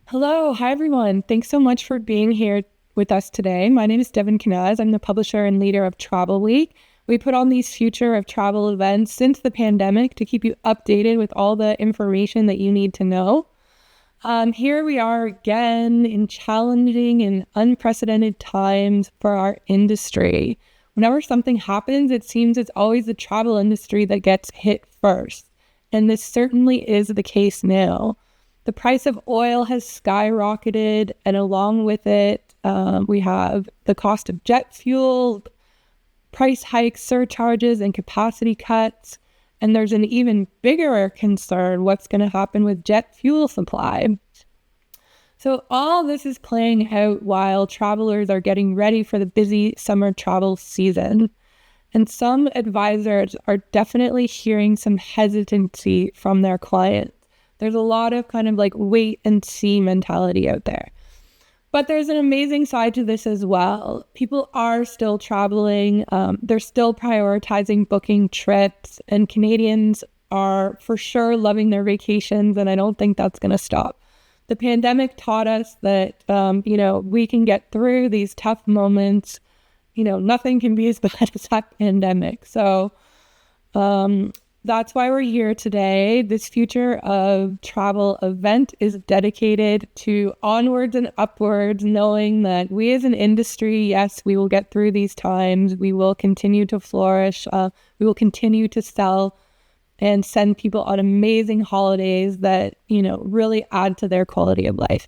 Hello. Hi, everyone. Thanks so much for being here with us today. My name is Devin Kinasz. I'm the publisher and leader of Travelweek. We put on these future of travel events since the pandemic to keep you updated with all the information that you need to know. Here we are again in challenging and unprecedented times for our industry. Whenever something happens, it seems it's always the travel industry that gets hit first. And this certainly is the case now. The price of oil has skyrocketed, and along with it, we have the cost of jet fuel, price hikes, surcharges, and capacity cuts. And there's an even bigger concern, what's going to happen with jet fuel supply. So all this is playing out while travelers are getting ready for the busy summer travel season. And some advisors are definitely hearing some hesitancy from their clients. There's a lot of kind of like wait and see mentality out there. But there's an amazing side to this as well. People are still traveling. They're still prioritizing booking trips, and Canadians are for sure loving their vacations, and I don't think that's going to stop. The pandemic taught us that, we can get through these tough moments. Nothing can be as bad as that pandemic. So, that's why we're here today. This Future of Travel event is dedicated to onwards and upwards, knowing that we as an industry, yes, we will get through these times. We will continue to flourish. We will continue to sell and send people on amazing holidays that, really add to their quality of life.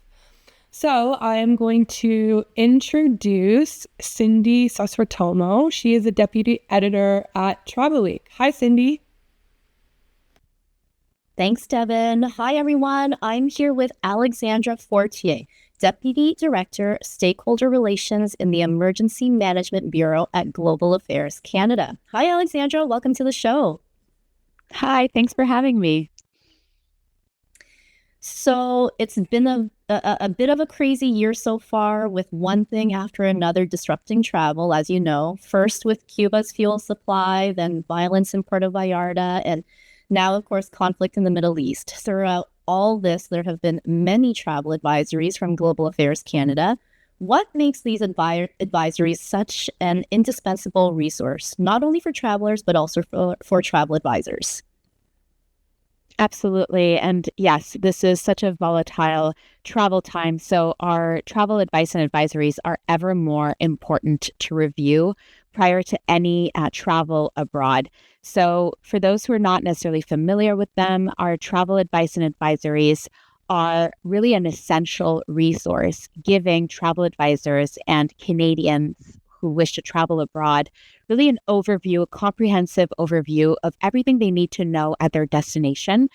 So I am going to introduce Cindy Sosrotomo. She is a deputy editor at Travelweek. Hi, Cindy. Thanks, Devin. Hi, everyone. I'm here with Alexandra Fortier, Deputy Director, Stakeholder Relations in the Emergency Management Bureau at Global Affairs Canada. Hi, Alexandra. Welcome to the show. Hi, thanks for having me. So it's been a bit of a crazy year so far, with one thing after another disrupting travel, as you know. First with Cuba's fuel supply, then violence in Puerto Vallarta, and now, of course, conflict in the Middle East. Throughout all this, there have been many travel advisories from Global Affairs Canada. What makes these advisories such an indispensable resource, not only for travelers, but also for travel advisors? Absolutely. And yes, this is such a volatile travel time. So our travel advice and advisories are ever more important to review prior to any travel abroad. So for those who are not necessarily familiar with them, our travel advice and advisories are really an essential resource, giving travel advisors and Canadians who wish to travel abroad really an overview, a comprehensive overview of everything they need to know at their destination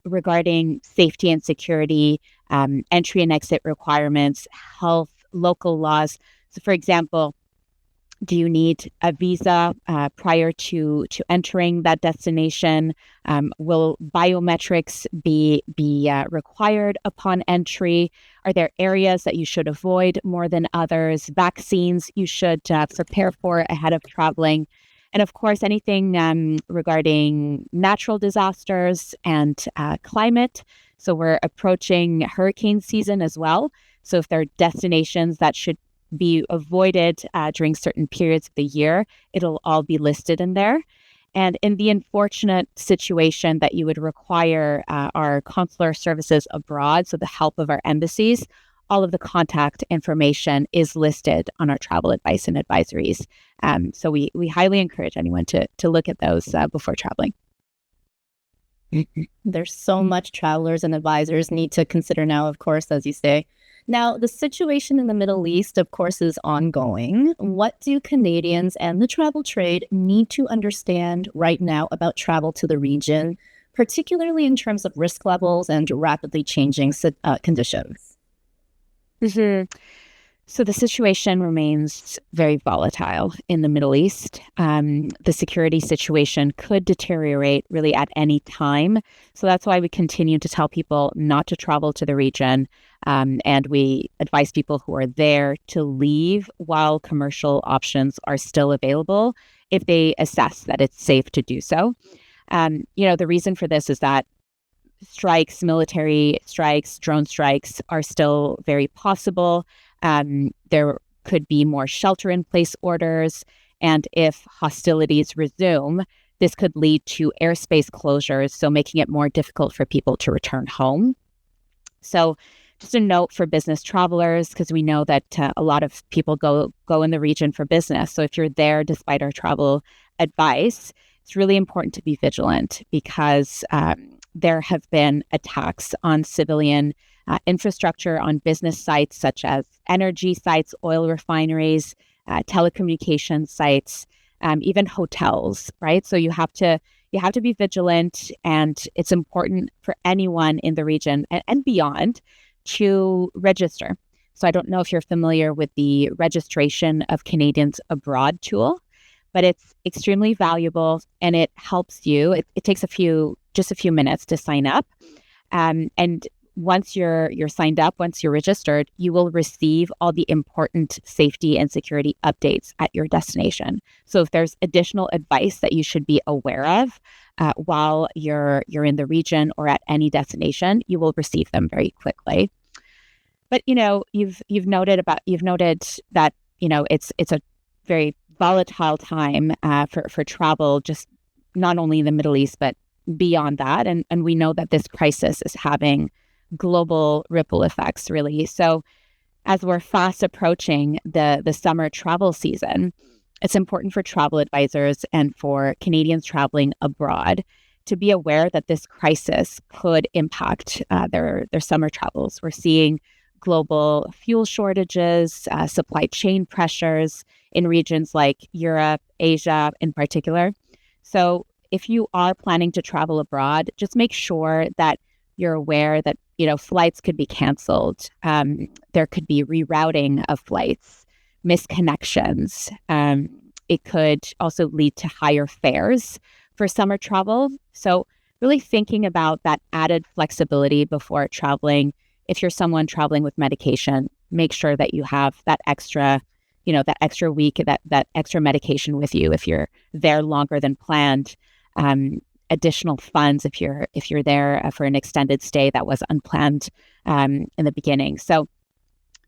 regarding safety and security, entry and exit requirements, health, local laws. So for example, do you need a visa prior to entering that destination? Will biometrics be required upon entry? Are there areas that you should avoid more than others? Vaccines you should prepare for ahead of traveling? And of course, anything regarding natural disasters and climate. So we're approaching hurricane season as well. So if there are destinations that should be avoided during certain periods of the year, it'll all be listed in there. And in the unfortunate situation that you would require our consular services abroad, so the help of our embassies, all of the contact information is listed on our travel advice and advisories. So we highly encourage anyone to look at those before traveling. There's so much travelers and advisors need to consider now, of course, as you say. Now, the situation in the Middle East, of course, is ongoing. What do Canadians and the travel trade need to understand right now about travel to the region, particularly in terms of risk levels and rapidly changing conditions? Mm-hmm. So the situation remains very volatile in the Middle East. The security situation could deteriorate really at any time. So that's why we continue to tell people not to travel to the region. And we advise people who are there to leave while commercial options are still available if they assess that it's safe to do so. The reason for this is that strikes, military strikes, drone strikes are still very possible. There could be more shelter-in-place orders. And if hostilities resume, this could lead to airspace closures, so making it more difficult for people to return home. So just a note for business travelers, because we know that a lot of people go in the region for business. So if you're there, despite our travel advice, it's really important to be vigilant, because there have been attacks on civilian infrastructure, on business sites such as energy sites, oil refineries, telecommunications sites, even hotels, right? So you have to be vigilant, and it's important for anyone in the region and beyond to register. So I don't know if you're familiar with the registration of Canadians abroad tool, but it's extremely valuable, and it helps you. It takes just a few minutes to sign up. And once you're signed up, once you're registered, you will receive all the important safety and security updates at your destination. So if there's additional advice that you should be aware of while you're in the region or at any destination, you will receive them very quickly. But you've noted that it's a very volatile time for travel, just not only in the Middle East but beyond that, and we know that this crisis is having global ripple effects, really. So as we're fast approaching the summer travel season, it's important for travel advisors and for Canadians traveling abroad to be aware that this crisis could impact their summer travels. We're seeing global fuel shortages, supply chain pressures in regions like Europe, Asia in particular. So if you are planning to travel abroad, just make sure that you're aware that flights could be canceled. There could be rerouting of flights, misconnections. It could also lead to higher fares for summer travel. So really thinking about that added flexibility before traveling. If you're someone traveling with medication, make sure that you have that extra week, that extra medication with you if you're there longer than planned. Additional funds if you're there for an extended stay that was unplanned in the beginning. So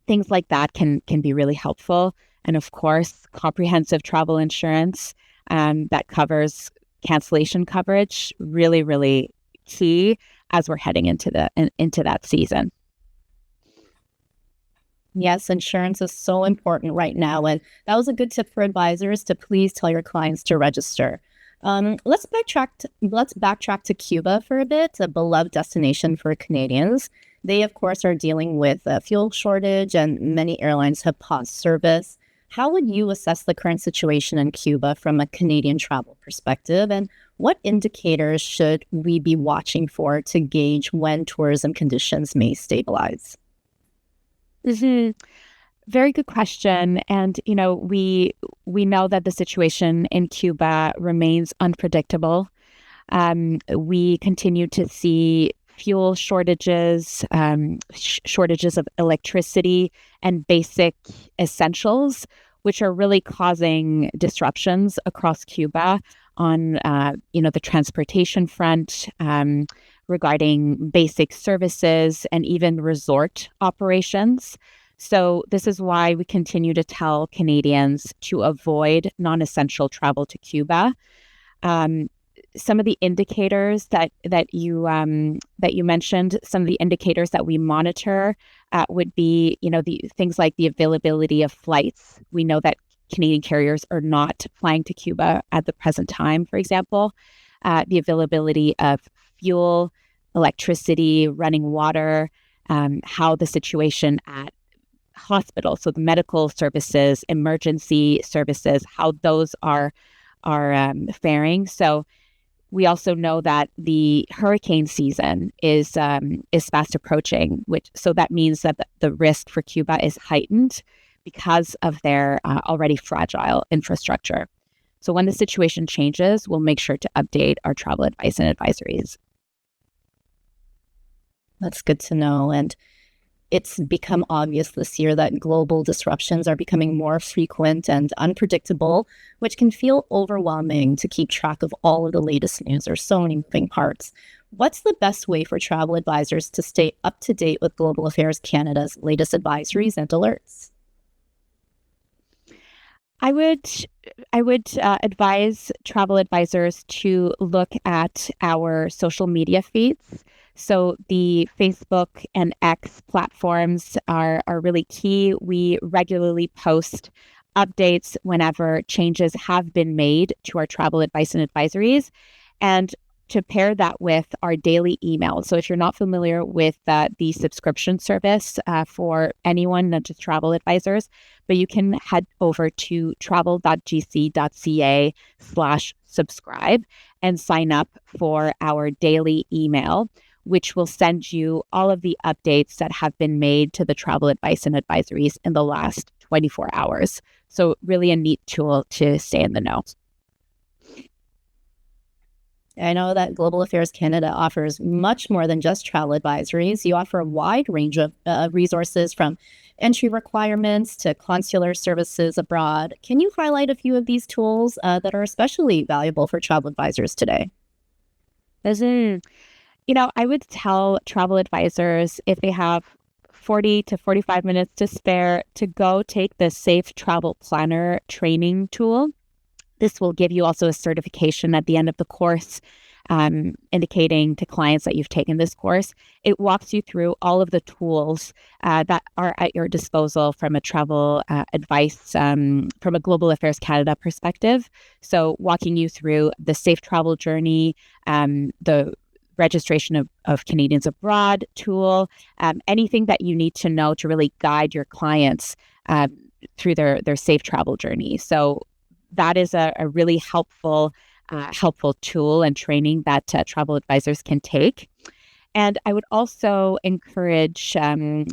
things like that can be really helpful. And of course, comprehensive travel insurance that covers cancellation coverage, really, really key as we're heading into that season. Yes, insurance is so important right now. And that was a good tip for advisors to please tell your clients to register. Let's backtrack to Cuba for a bit, a beloved destination for Canadians. They, of course, are dealing with a fuel shortage, and many airlines have paused service. How would you assess the current situation in Cuba from a Canadian travel perspective, and what indicators should we be watching for to gauge when tourism conditions may stabilize? Mm-hmm. Very good question. And, we know that the situation in Cuba remains unpredictable. We continue to see fuel shortages, shortages of electricity and basic essentials, which are really causing disruptions across Cuba on, the transportation front, regarding basic services and even resort operations. So this is why we continue to tell Canadians to avoid non-essential travel to Cuba. Some of the indicators that you mentioned, some of the indicators that we monitor would be, the things like the availability of flights. We know that Canadian carriers are not flying to Cuba at the present time, for example. The availability of fuel, electricity, running water, how the situation at hospitals, so the medical services, emergency services, how those are faring. So we also know that the hurricane season is fast approaching, so that means that the risk for Cuba is heightened because of their already fragile infrastructure. So when the situation changes, we'll make sure to update our travel advice and advisories. That's good to know. And it's become obvious this year that global disruptions are becoming more frequent and unpredictable, which can feel overwhelming to keep track of all of the latest news. There's so many moving parts. what's the best way for travel advisors to stay up to date with Global Affairs Canada's latest advisories and alerts? I would advise travel advisors to look at our social media feeds. So the Facebook and X platforms are really key. We regularly post updates whenever changes have been made to our travel advice and advisories, and to pair that with our daily emails. So if you're not familiar with the subscription service for anyone, not just travel advisors, but you can head over to travel.gc.ca/subscribe and sign up for our daily email, which will send you all of the updates that have been made to the travel advice and advisories in the last 24 hours. So really a neat tool to stay in the know. I know that Global Affairs Canada offers much more than just travel advisories. You offer a wide range of resources, from entry requirements to consular services abroad. Can you highlight a few of these tools that are especially valuable for travel advisors today? I would tell travel advisors, if they have 40 to 45 minutes to spare, to go take the Safe Travel Planner training tool. This will give you also a certification at the end of the course, indicating to clients that you've taken this course. It walks you through all of the tools that are at your disposal from a travel advice, from a Global Affairs Canada perspective. So walking you through the safe travel journey, the registration of Canadians abroad tool, anything that you need to know to really guide your clients through their safe travel journey. So that is a really helpful tool and training that travel advisors can take. And I would also encourage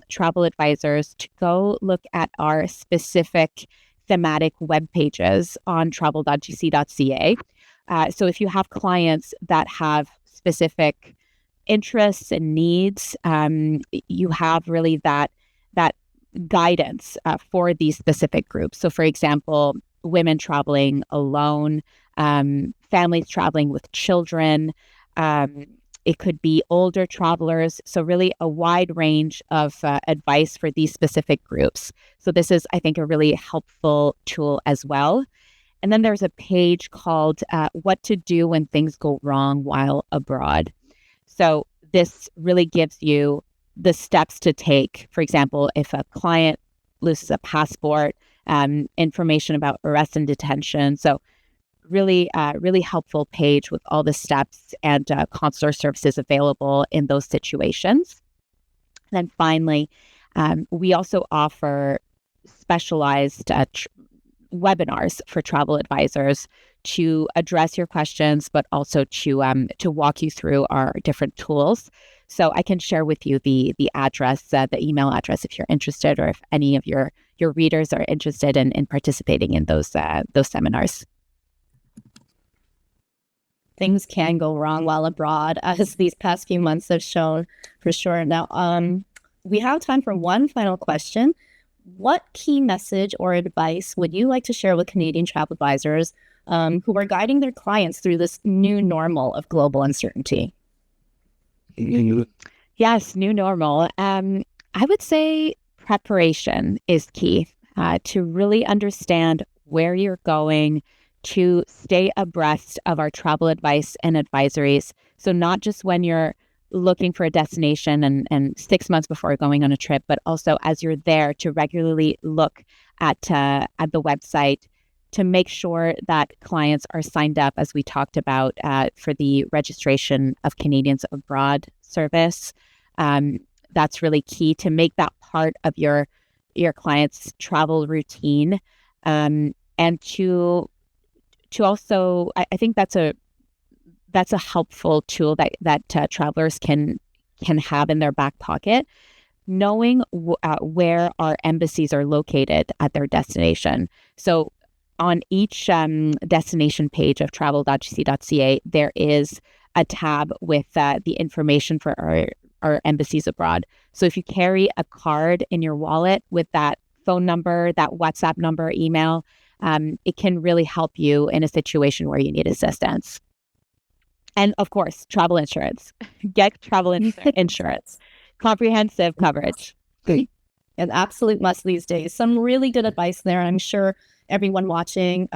travel advisors to go look at our specific thematic web pages on travel.gc.ca. So if you have clients that have specific interests and needs, you have really that guidance for these specific groups. So for example, women traveling alone, families traveling with children. It could be older travelers. So really a wide range of advice for these specific groups. So this is, I think, a really helpful tool as well. And then there's a page called What to Do When Things Go Wrong While Abroad. So this really gives you the steps to take. For example, if a client loses a passport, information about arrest and detention. So really helpful page with all the steps and consular services available in those situations. And then finally, we also offer specialized webinars for travel advisors to address your questions, but also to walk you through our different tools. So I can share with you the address, the email address, if you're interested, or if any of your readers are interested in participating in those seminars. Things can go wrong while abroad, as these past few months have shown, for sure. Now, we have time for one final question. What key message or advice would you like to share with Canadian travel advisors who are guiding their clients through this new normal of global uncertainty? Yes, new normal. I would say preparation is key to really understand where you're going, to stay abreast of our travel advice and advisories. So not just when you're looking for a destination and 6 months before going on a trip, but also as you're there, to regularly look at the website to make sure that clients are signed up, as we talked about, for the registration of Canadians abroad service. That's really key to make that part of your client's travel routine, and to also, I think that's a helpful tool that travelers can have in their back pocket, knowing where our embassies are located at their destination. So on each destination page of travel.gc.ca, there is a tab with the information for our embassies abroad. So if you carry a card in your wallet with that phone number, that WhatsApp number, email, it can really help you in a situation where you need assistance. And of course, travel insurance. Get travel insurance. Comprehensive coverage. An absolute must these days. Some really good advice there. I'm sure everyone watching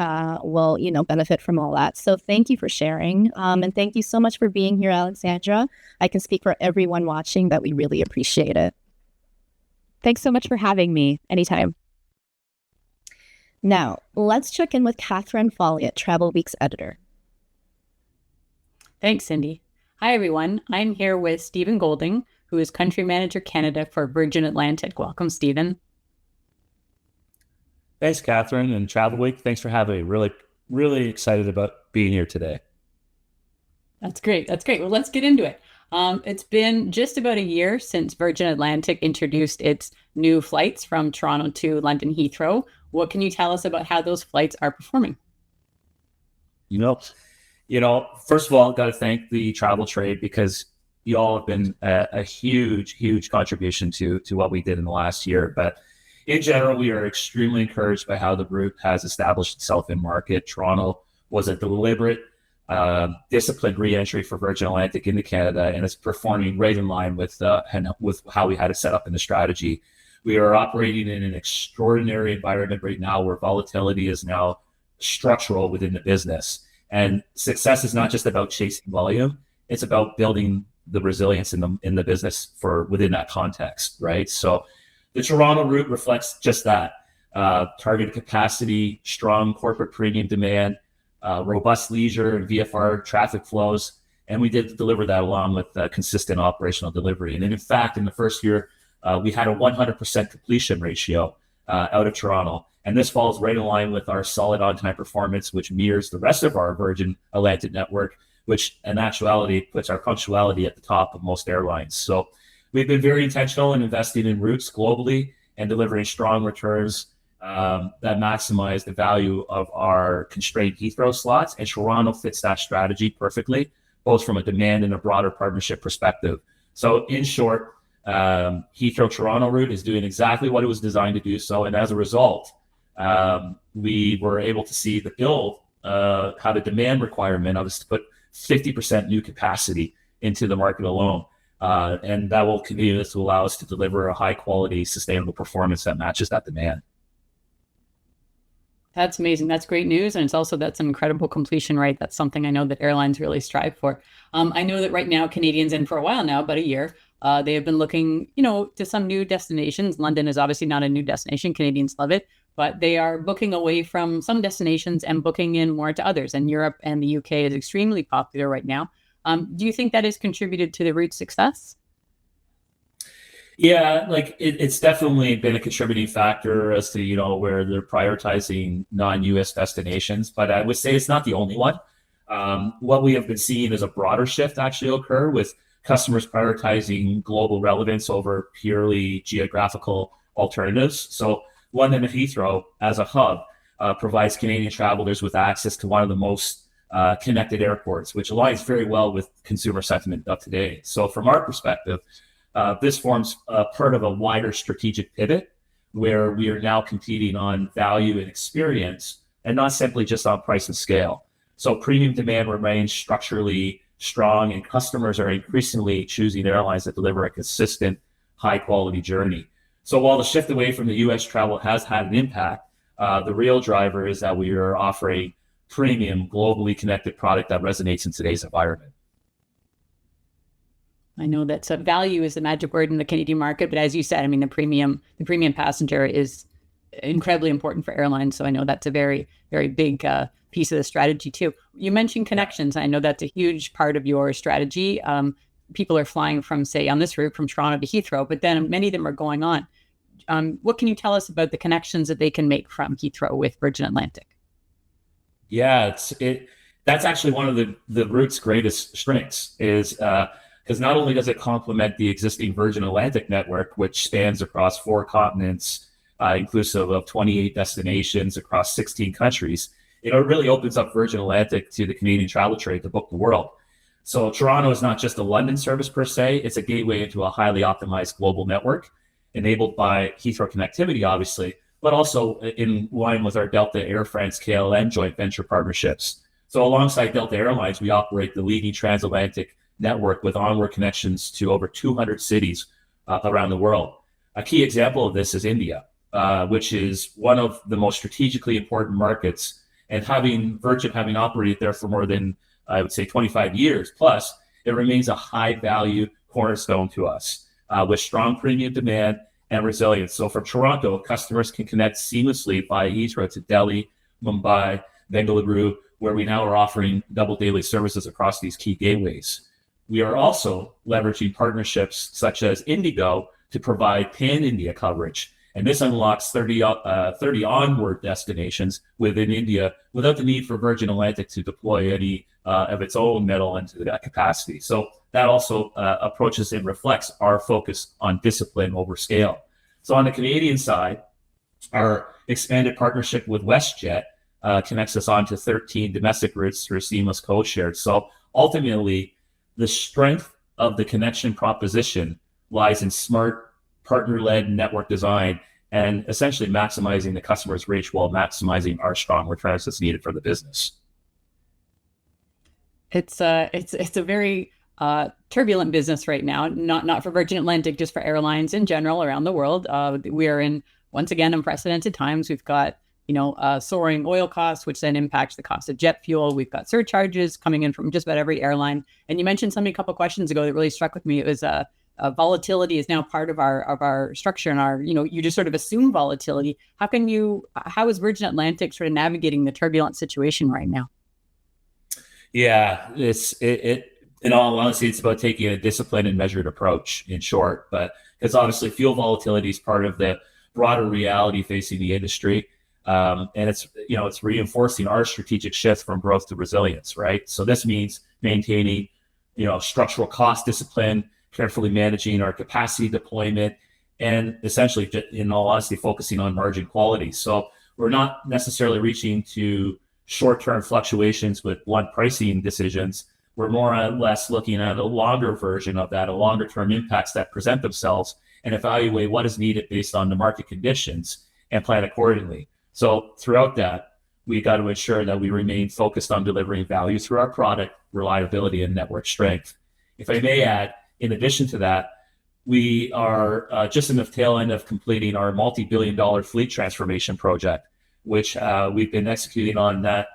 will, benefit from all that. So thank you for sharing. And thank you so much for being here, Alexandra. I can speak for everyone watching that we really appreciate it. Thanks so much for having me. Anytime. Now, let's check in with Catherine Folliott, Travelweek's editor. Thanks, Cindy. Hi, everyone. I'm here with Stephen Goulding, who is Country Manager Canada for Virgin Atlantic. Welcome, Stephen. Thanks, Catherine, and Travelweek. Thanks for having me. Really, really excited about being here today. That's great. Well, let's get into it. It's been just about a year since Virgin Atlantic introduced its new flights from Toronto to London Heathrow. What can you tell us about how those flights are performing? First of all, I've got to thank the travel trade because you all have been a huge, huge contribution to what we did in the last year. But in general, we are extremely encouraged by how the group has established itself in market. Toronto was a deliberate, disciplined re-entry for Virgin Atlantic into Canada, and it's performing right in line with how we had it set up in the strategy. We are operating in an extraordinary environment right now where volatility is now structural within the business. And success is not just about chasing volume, it's about building the resilience in the business for within that context, right? So the Toronto route reflects just that. Targeted capacity, strong corporate premium demand, robust leisure and VFR traffic flows. And we did deliver that along with consistent operational delivery. And in fact, in the first year, we had a 100% completion ratio out of Toronto. And this falls right in line with our solid on-time performance, which mirrors the rest of our Virgin Atlantic network, which in actuality puts our punctuality at the top of most airlines. So we've been very intentional in investing in routes globally and delivering strong returns that maximize the value of our constrained Heathrow slots. And Toronto fits that strategy perfectly, both from a demand and a broader partnership perspective. So in short, Heathrow-Toronto route is doing exactly what it was designed to do so. And as a result, we were able to see the build have a demand requirement of us to put 50% new capacity into the market alone. And that will continue to allow us to deliver a high quality, sustainable performance that matches that demand. That's amazing. That's great news. And that's an incredible completion rate. That's something I know that airlines really strive for. I know that right now, Canadians, and for a while now, about a year, they have been looking, to some new destinations. London is obviously not a new destination. Canadians love it, but they are booking away from some destinations and booking in more to others. And Europe and the UK is extremely popular right now. Do you think that has contributed to the route's success? Yeah, it's definitely been a contributing factor as to, where they're prioritizing non-US destinations, but I would say it's not the only one. What we have been seeing is a broader shift actually occur with customers prioritizing global relevance over purely geographical alternatives. So London Heathrow as a hub provides Canadian travelers with access to one of the most connected airports, which aligns very well with consumer sentiment of today. So from our perspective, this forms part of a wider strategic pivot where we are now competing on value and experience and not simply just on price and scale. So premium demand remains structurally strong and customers are increasingly choosing airlines that deliver a consistent, high quality journey. So while the shift away from the US travel has had an impact, the real driver is that we are offering premium, globally connected product that resonates in today's environment. I know that value is the magic word in the Canadian market, but as you said, the premium passenger is incredibly important for airlines. So I know that's a very, very big piece of the strategy too. You mentioned connections. I know that's a huge part of your strategy. People are flying from, say, on this route from Toronto to Heathrow, but then many of them are going on. What can you tell us about the connections that they can make from Heathrow with Virgin Atlantic? Yeah, that's actually one of the route's greatest strengths is because not only does it complement the existing Virgin Atlantic network, which spans across 4 continents, inclusive of 28 destinations across 16 countries, it really opens up Virgin Atlantic to the Canadian travel trade to book the world. So Toronto is not just a London service per se, it's a gateway into a highly optimized global network enabled by Heathrow connectivity, obviously, but also in line with our Delta Air France KLM joint venture partnerships. So alongside Delta Airlines, we operate the leading transatlantic network with onward connections to over 200 cities around the world. A key example of this is India, which is one of the most strategically important markets. And Virgin having operated there for more than, I would say, 25 years plus, it remains a high value cornerstone to us with strong premium demand and resilience. So from Toronto, customers can connect seamlessly via Heathrow to Delhi, Mumbai, Bengaluru, where we now are offering double daily services across these key gateways. We are also leveraging partnerships such as Indigo to provide pan-India coverage. And this unlocks 30 onward destinations within India without the need for Virgin Atlantic to deploy any of its own metal into that capacity. So that also approaches and reflects our focus on discipline over scale. So on the Canadian side, our expanded partnership with WestJet connects us on to 13 domestic routes through seamless code-shared. So ultimately, the strength of the connection proposition lies in smart, partner-led network design and essentially maximizing the customer's reach while maximizing our strong returns that's needed for the business. It's a very turbulent business right now, not for Virgin Atlantic, just for airlines in general around the world. We are in, once again, unprecedented times. We've got soaring oil costs, which then impacts the cost of jet fuel. We've got surcharges coming in from just about every airline. And you mentioned something a couple of questions ago that really struck with me. It was volatility is now part of our structure, and you just sort of assume volatility. How is Virgin Atlantic sort of navigating the turbulent situation right now? Yeah, in all honesty, it's about taking a disciplined and measured approach, in short. But because obviously fuel volatility is part of the broader reality facing the industry. And it's reinforcing our strategic shift from growth to resilience, right? So this means maintaining, structural cost discipline, carefully managing our capacity deployment, and essentially, in all honesty, focusing on margin quality. So we're not necessarily reaching to short-term fluctuations with blunt pricing decisions. We're more or less looking at a longer version of that, a longer-term impacts that present themselves, and evaluate what is needed based on the market conditions and plan accordingly. So throughout that, we got to ensure that we remain focused on delivering value through our product, reliability, and network strength. If I may add, in addition to that, we are just in the tail end of completing our multi-billion-dollar fleet transformation project, which we've been executing on that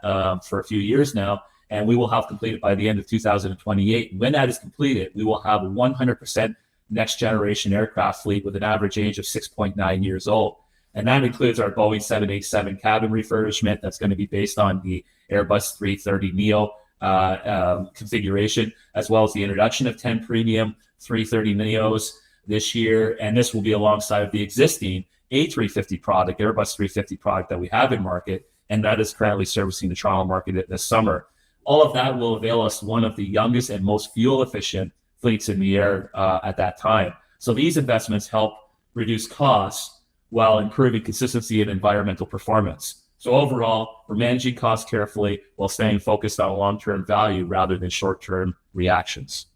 for a few years now, and we will have completed by the end of 2028. When that is completed, we will have a 100% next-generation aircraft fleet with an average age of 6.9 years old. And that includes our Boeing 787 cabin refurbishment that's going to be based on the Airbus 330neo configuration, as well as the introduction of 10 premium 330neos this year. And this will be alongside the existing A350 product, Airbus 350 product that we have in market, and that is currently servicing the Toronto market this summer. All of that will avail us one of the youngest and most fuel-efficient fleets in the air at that time. So these investments help reduce costs while improving consistency and environmental performance. So overall, we're managing costs carefully while staying focused on long-term value rather than short-term reactions.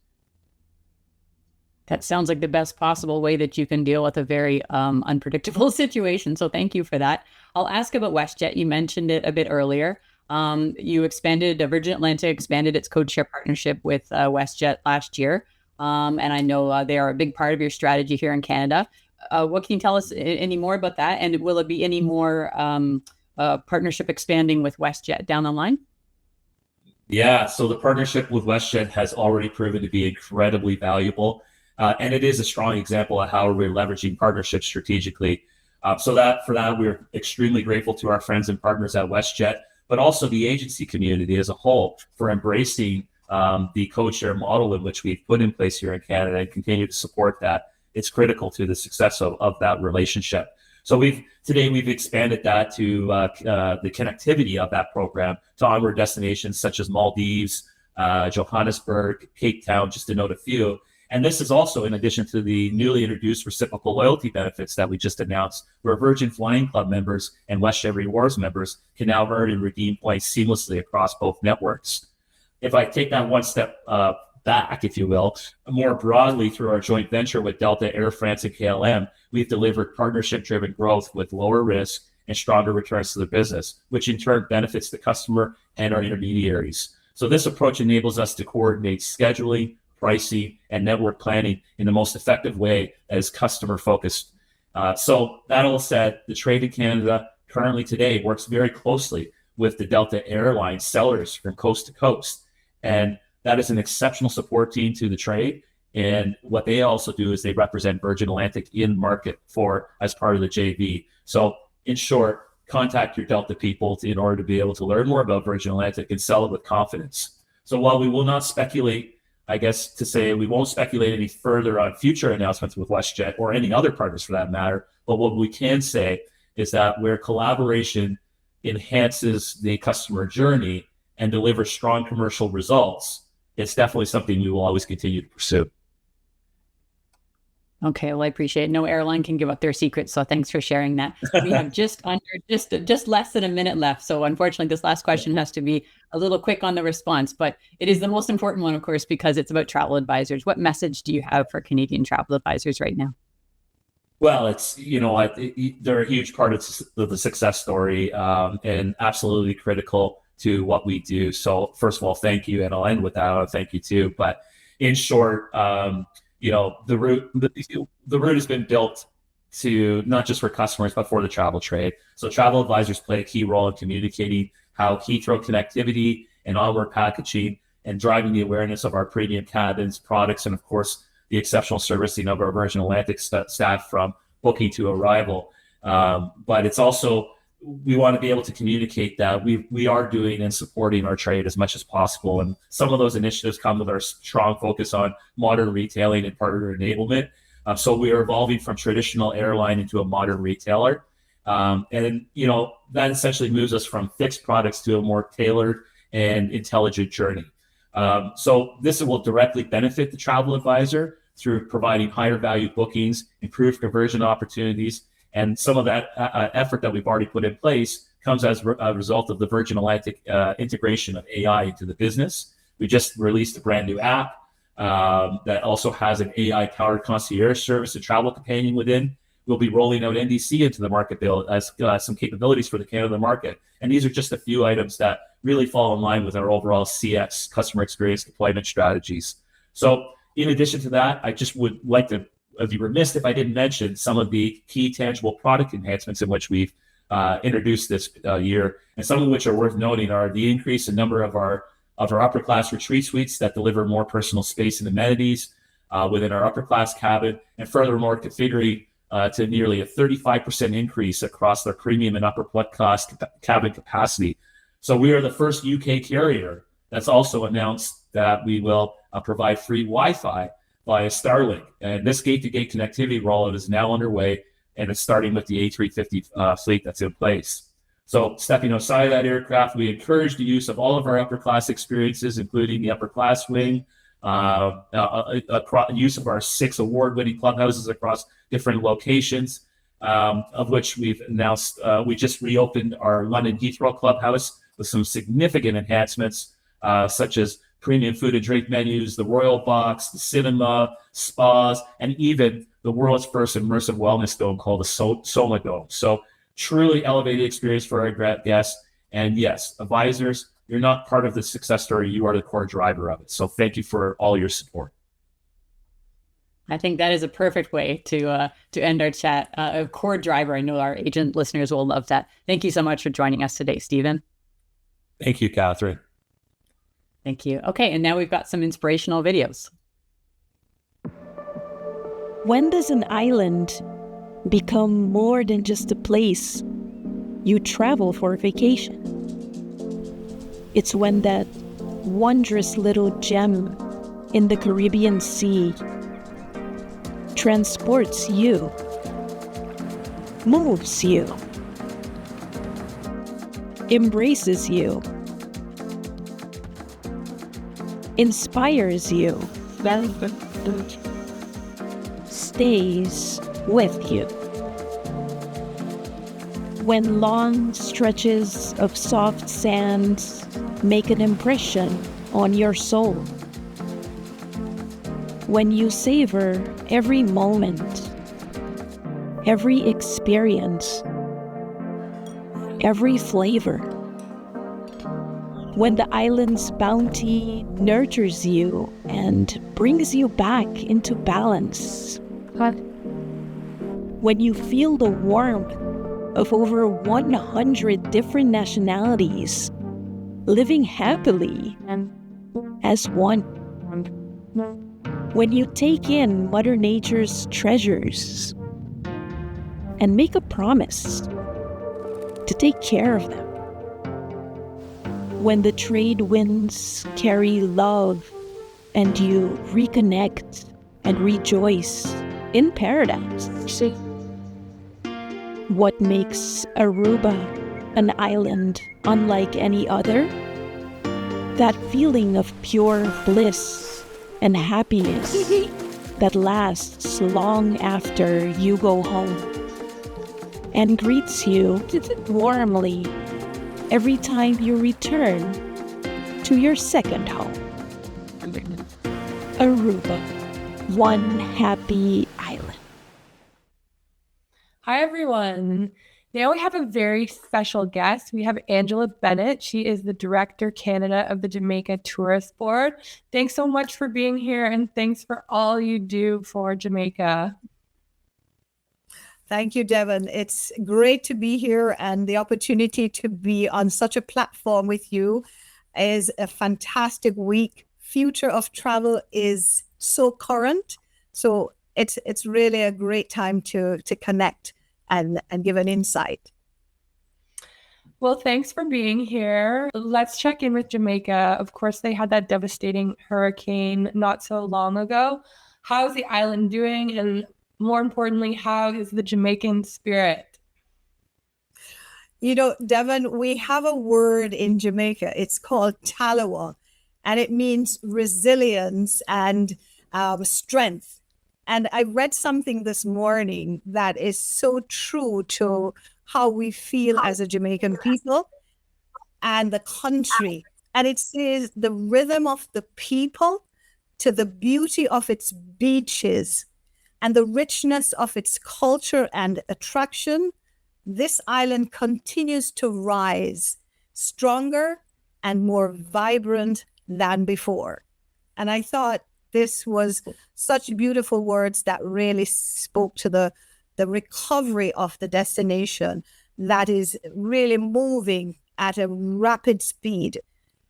That sounds like the best possible way that you can deal with a very unpredictable situation. So thank you for that. I'll ask about WestJet. You mentioned it a bit earlier. Virgin Atlantic expanded its codeshare partnership with WestJet last year. And I know they are a big part of your strategy here in Canada. What can you tell us any more about that? And will it be any more partnership expanding with WestJet down the line? Yeah, so the partnership with WestJet has already proven to be incredibly valuable. And it is a strong example of how we're leveraging partnerships strategically. For that, we're extremely grateful to our friends and partners at WestJet, but also the agency community as a whole for embracing the codeshare model in which we've put in place here in Canada and continue to support that. It's critical to the success of that relationship. So we've expanded that to the connectivity of that program to onward destinations such as Maldives, Johannesburg, Cape Town, just to note a few. And this is also in addition to the newly introduced reciprocal loyalty benefits that we just announced, where Virgin Flying Club members and WestJet Rewards members can now earn and redeem points seamlessly across both networks. If I take that one step back, if you will, more broadly through our joint venture with Delta, Air France, and KLM, we've delivered partnership-driven growth with lower risk and stronger returns to the business, which in turn benefits the customer and our intermediaries. So this approach enables us to coordinate scheduling, pricing, and network planning in the most effective way that is customer focused. So that all said, the trade in Canada currently today works very closely with the Delta Airlines sellers from coast to coast. And that is an exceptional support team to the trade. And what they also do is they represent Virgin Atlantic in market as part of the JV. So in short, contact your Delta people in order to be able to learn more about Virgin Atlantic and sell it with confidence. So while we will not speculate, I guess to say we won't speculate any further on future announcements with WestJet or any other partners for that matter, but what we can say is that where collaboration enhances the customer journey and delivers strong commercial results, it's definitely something we will always continue to pursue. Okay, well, I appreciate it. No airline can give up their secrets, so thanks for sharing that. We have just less than a minute left, so unfortunately, this last question has to be a little quick on the response, but it is the most important one, of course, because it's about travel advisors. What message do you have for Canadian travel advisors right now? Well, it's, they're a huge part of the success story and absolutely critical to what we do. So first of all, thank you, and I'll end with that. Thank you too. But in short, the route has been built to not just for customers, but for the travel trade. So travel advisors play a key role in communicating how Heathrow connectivity and onward packaging and driving the awareness of our premium cabins, products, and of course, the exceptional servicing of our Virgin Atlantic staff from booking to arrival. But it's also, we want to be able to communicate that we are doing and supporting our trade as much as possible. And some of those initiatives come with our strong focus on modern retailing and partner enablement. So we are evolving from traditional airline into a modern retailer. And that essentially moves us from fixed products to a more tailored and intelligent journey. So this will directly benefit the travel advisor through providing higher value bookings, improved conversion opportunities, and some of that effort that we've already put in place comes as a result of the Virgin Atlantic integration of AI into the business. We just released a brand new app that also has an AI-powered concierge service and travel companion within. We'll be rolling out NDC into the market bill as some capabilities for the Canada market. And these are just a few items that really fall in line with our overall CX, customer experience deployment strategies. So in addition to that, I just would like to be remiss if I didn't mention some of the key tangible product enhancements in which we've introduced this year, and some of which are worth noting are the increase in number of our upper class retreat suites that deliver more personal space and amenities within our upper class cabin, and furthermore configuring to nearly a 35% increase across their premium and upper class cabin capacity. So we are the first UK carrier that's also announced that we will provide free Wi-Fi via Starlink. And this gate-to-gate connectivity rollout is now underway, and it's starting with the A350 fleet that's in place. So stepping outside of that aircraft, we encourage the use of all of our upper class experiences, including the upper class wing, use of our 6 award-winning clubhouses across different locations, of which we've announced. We just reopened our London Heathrow clubhouse with some significant enhancements, such as premium food and drink menus, the Royal Box, the cinema, spas, and even the world's first immersive wellness dome called the Soma Dome. So truly elevated experience for our guests. And yes, advisors, you're not part of the success story. You are the core driver of it. So thank you for all your support. I think that is a perfect way to end our chat. A core driver. I know our agent listeners will love that. Thank you so much for joining us today, Stephen. Thank you, Catherine. Thank you. Okay, and now we've got some inspirational videos. When does an island become more than just a place you travel for vacation? It's when that wondrous little gem in the Caribbean Sea transports you, moves you, embraces you, inspires you, stays with you. When long stretches of soft sand make an impression on your soul. When you savor every moment, every experience, every flavor. When the island's bounty nurtures you and brings you back into balance. When you feel the warmth of over 100 different nationalities living happily and as one. When you take in Mother Nature's treasures and make a promise to take care of them. When the trade winds carry love and you reconnect and rejoice in paradise. What makes Aruba an island unlike any other? That feeling of pure bliss and happiness that lasts long after you go home and greets you warmly every time you return to your second home. Aruba, one happy island. Hi, everyone. Now we have a very special guest. We have Angella Bennett. She is the Director Canada of the Jamaica Tourist Board. Thanks so much for being here, and thanks for all you do for Jamaica. Thank you, Devon. It's great to be here, and the opportunity to be on such a platform with you is a fantastic week. Future of travel is so current, so it's really a great time to connect and give an insight. Well, thanks for being here. Let's check in with Jamaica. Of course, they had that devastating hurricane not so long ago. How's the island doing? And more importantly, how is the Jamaican spirit? You know, Devon, we have a word in Jamaica. It's called talawa, and it means resilience and strength. And I read something this morning that is so true to how we feel as a Jamaican people and the country. And it says the rhythm of the people to the beauty of its beaches and the richness of its culture and attraction, this island continues to rise stronger and more vibrant than before. And I thought this was such beautiful words that really spoke to the recovery of the destination that is really moving at a rapid speed.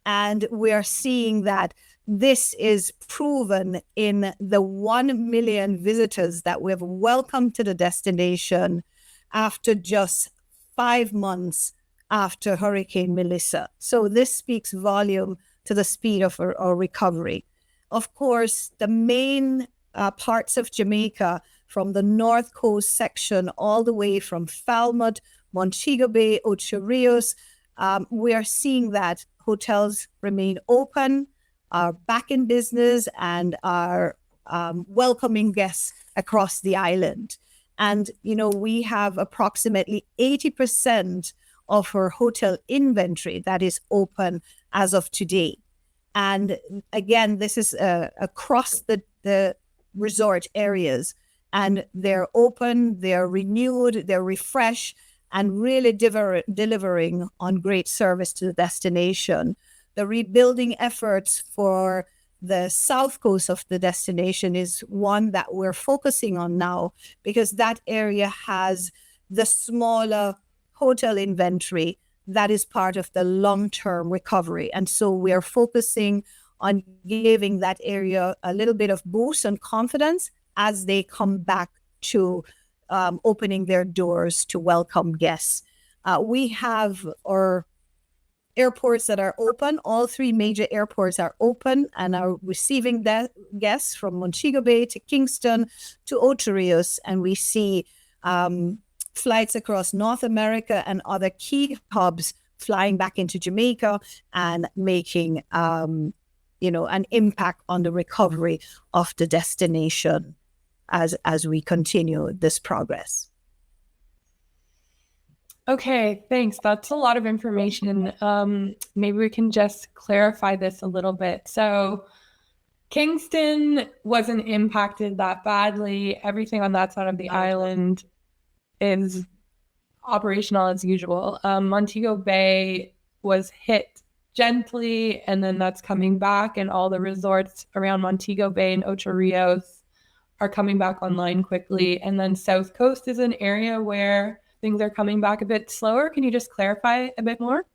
And we are seeing that this is proven in the 1 million visitors that we have welcomed to the destination after just 5 months after Hurricane Melissa. So this speaks volume to the speed of our recovery. Of course, the main parts of Jamaica, from the North Coast section all the way from Falmouth, Montego Bay, Ocho Rios, we are seeing that hotels remain open, are back in business, and are welcoming guests across the island. And, you know, we have approximately 80% of our hotel inventory that is open as of today. And again, this is across the resort areas, and they're open, they're renewed, they're refreshed, and really delivering on great service to the destination. The rebuilding efforts for the south coast of the destination is one that we're focusing on now, because that area has the smaller hotel inventory that is part of the long-term recovery. And so we are focusing on giving that area a little bit of boost and confidence as they come back to opening their doors to welcome guests. We have our airports that are open. All 3 major airports are open and are receiving guests from Montego Bay to Kingston to Ocho Rios. And we see flights across North America and other key hubs flying back into Jamaica and making, an impact on the recovery of the destination as we continue this progress. Okay, thanks. That's a lot of information. Maybe we can just clarify this a little bit. So Kingston wasn't impacted that badly. Everything on that side of the island is operational as usual. Montego Bay was hit gently, and then that's coming back, and all the resorts around Montego Bay and Ocho Rios are coming back online quickly. And then South Coast is an area where things are coming back a bit slower. Can you just clarify a bit more?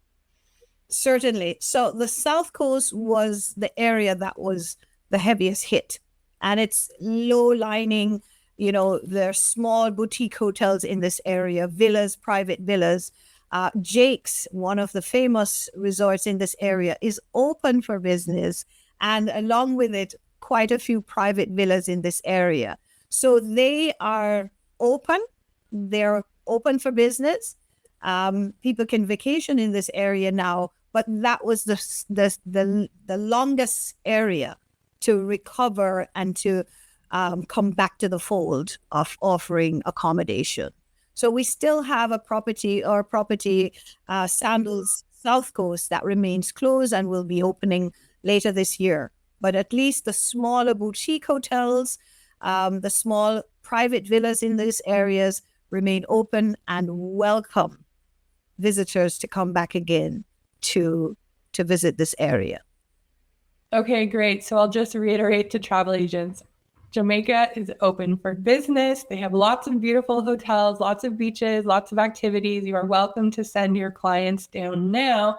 Certainly. So the South Coast was the area that was the heaviest hit, and it's low-lining. There are small boutique hotels in this area, villas, private villas. Jake's, one of the famous resorts in this area, is open for business, and along with it, quite a few private villas in this area. So they are open. They're open for business. People can vacation in this area now, but that was the longest area to recover and to come back to the fold of offering accommodation. So we still have a property, Sandals South Coast, that remains closed and will be opening later this year. But at least the smaller boutique hotels, the small private villas in these areas remain open and welcome visitors to come back again to visit this area. Okay, great. So I'll just reiterate to travel agents. Jamaica is open for business. They have lots of beautiful hotels, lots of beaches, lots of activities. You are welcome to send your clients down now.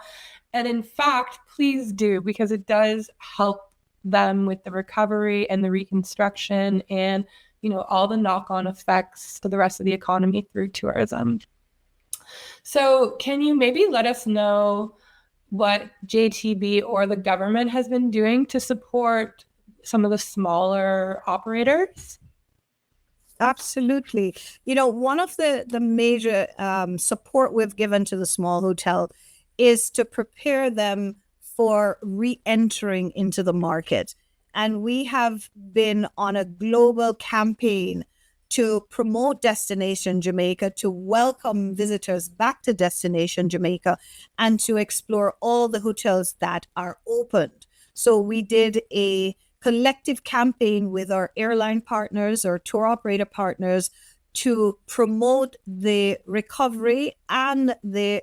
And in fact, please do, because it does help them with the recovery and the reconstruction and, all the knock-on effects to the rest of the economy through tourism. So can you maybe let us know what JTB or the government has been doing to support some of the smaller operators? Absolutely. One of the major support we've given to the small hotel is to prepare them for re-entering into the market. And we have been on a global campaign to promote Destination Jamaica, to welcome visitors back to Destination Jamaica, and to explore all the hotels that are opened. So we did a collective campaign with our airline partners or tour operator partners to promote the recovery and the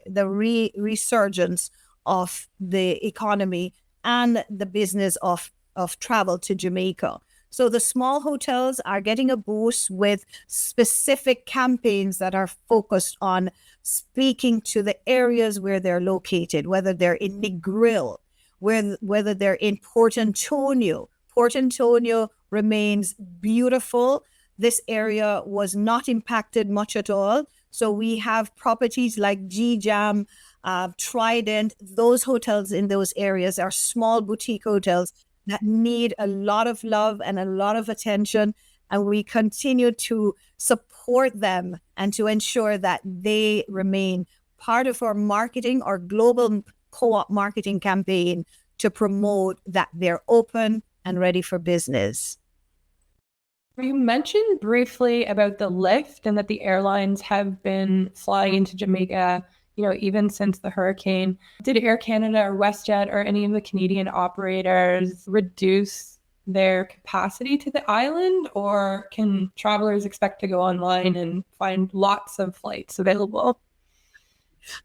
resurgence of the economy and the business of travel to Jamaica. So the small hotels are getting a boost with specific campaigns that are focused on speaking to the areas where they're located, whether they're in Negril, whether they're in Port Antonio. Port Antonio remains beautiful. This area was not impacted much at all. So we have properties like G-Jam, Trident. Those hotels in those areas are small boutique hotels that need a lot of love and a lot of attention. And we continue to support them and to ensure that they remain part of our marketing, our global co-op marketing campaign to promote that they're open and ready for business. You mentioned briefly about the lift and that the airlines have been flying into Jamaica, even since the hurricane. Did Air Canada or WestJet or any of the Canadian operators reduce their capacity to the island, or can travelers expect to go online and find lots of flights available?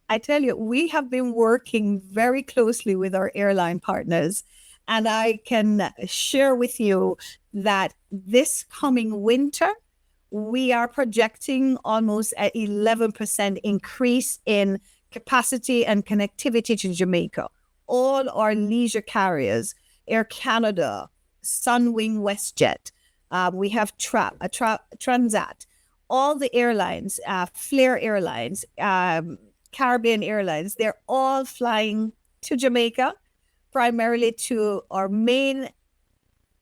I tell you, we have been working very closely with our airline partners, and I can share with you that this coming winter, we are projecting almost an 11% increase in capacity and connectivity to Jamaica. All our leisure carriers, Air Canada, Sunwing WestJet, we have Transat, all the airlines, Flair Airlines, Caribbean Airlines, they're all flying to Jamaica, primarily to our main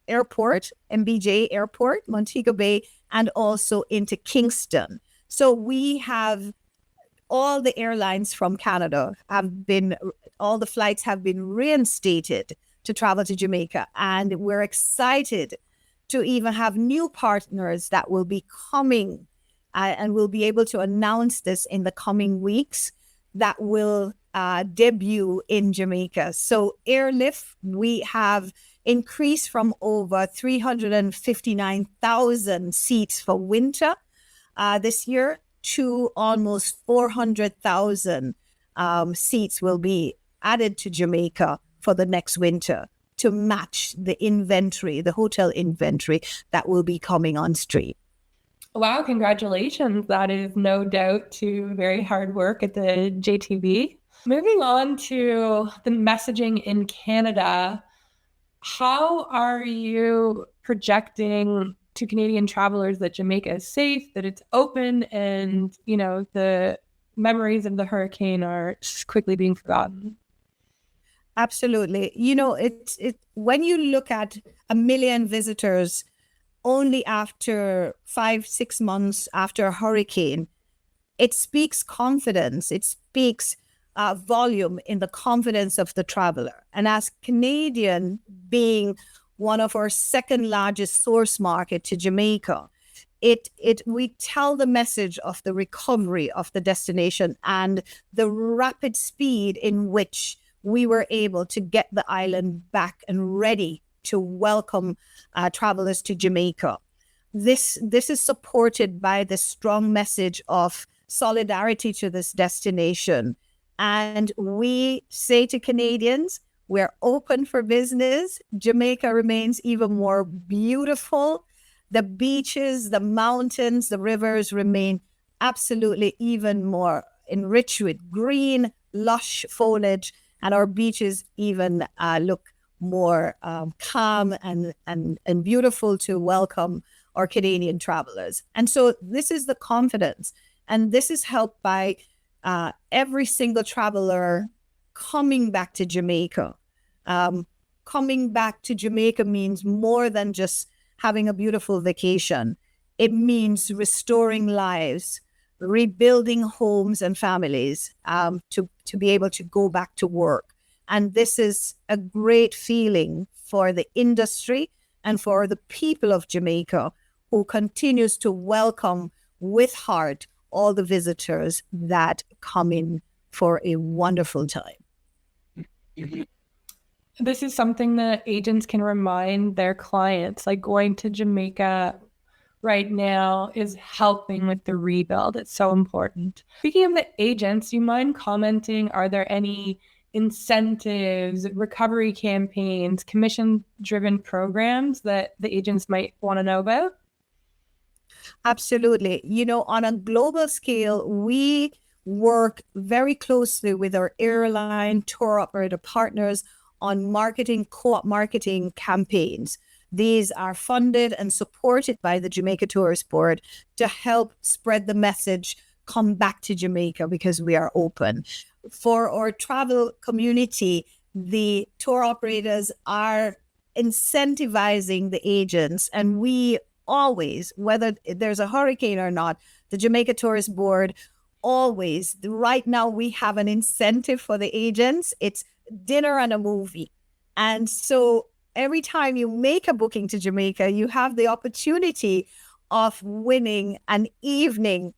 airport, MBJ Airport, Montego Bay, and also into Kingston. So we have all the airlines from Canada all the flights have been reinstated to travel to Jamaica. And we're excited to even have new partners that will be coming and we'll be able to announce this in the coming weeks that will debut in Jamaica. So airlift, we have increased from over 359,000 seats for winter this year to almost 400,000 seats will be added to Jamaica for the next winter to match the inventory, the hotel inventory that will be coming on stream. Wow, congratulations. That is no doubt to very hard work at the JTB. Moving on to the messaging in Canada, how are you projecting to Canadian travelers that Jamaica is safe, that it's open, and, you know, the memories of the hurricane are just quickly being forgotten? Absolutely. You know, it's when you look at 1 million visitors only after 5-6 months after a hurricane, it speaks confidence. It speaks volume in the confidence of the traveler. And as Canadian being one of our second largest source market to Jamaica, we tell the message of the recovery of the destination and the rapid speed in which we were able to get the island back and ready to welcome travelers to Jamaica. This is supported by the strong message of solidarity to this destination. And we say to Canadians, we're open for business. Jamaica remains even more beautiful. The beaches, the mountains, the rivers remain absolutely even more enriched with green, lush foliage, and our beaches even look more calm and beautiful to welcome our Canadian travelers. And so this is the confidence, and this is helped by every single traveler coming back to Jamaica. Coming back to Jamaica means more than just having a beautiful vacation. It means restoring lives, rebuilding homes and families, to be able to go back to work. And this is a great feeling for the industry and for the people of Jamaica, who continues to welcome with heart all the visitors that come in for a wonderful time. This is something that agents can remind their clients, like going to Jamaica right now is helping with the rebuild. It's so important. Speaking of the agents, do you mind commenting, are there any incentives, recovery campaigns, commission-driven programs that the agents might want to know about? Absolutely. You know, on a global scale, we work very closely with our airline tour operator partners on marketing, co-op marketing campaigns. These are funded and supported by the Jamaica Tourist Board to help spread the message, come back to Jamaica because we are open. For our travel community, the tour operators are incentivizing the agents, and we always, whether there's a hurricane or not, the Jamaica Tourist Board always, right now we have an incentive for the agents. It's dinner and a movie. And so every time you make a booking to Jamaica, you have the opportunity of winning an evening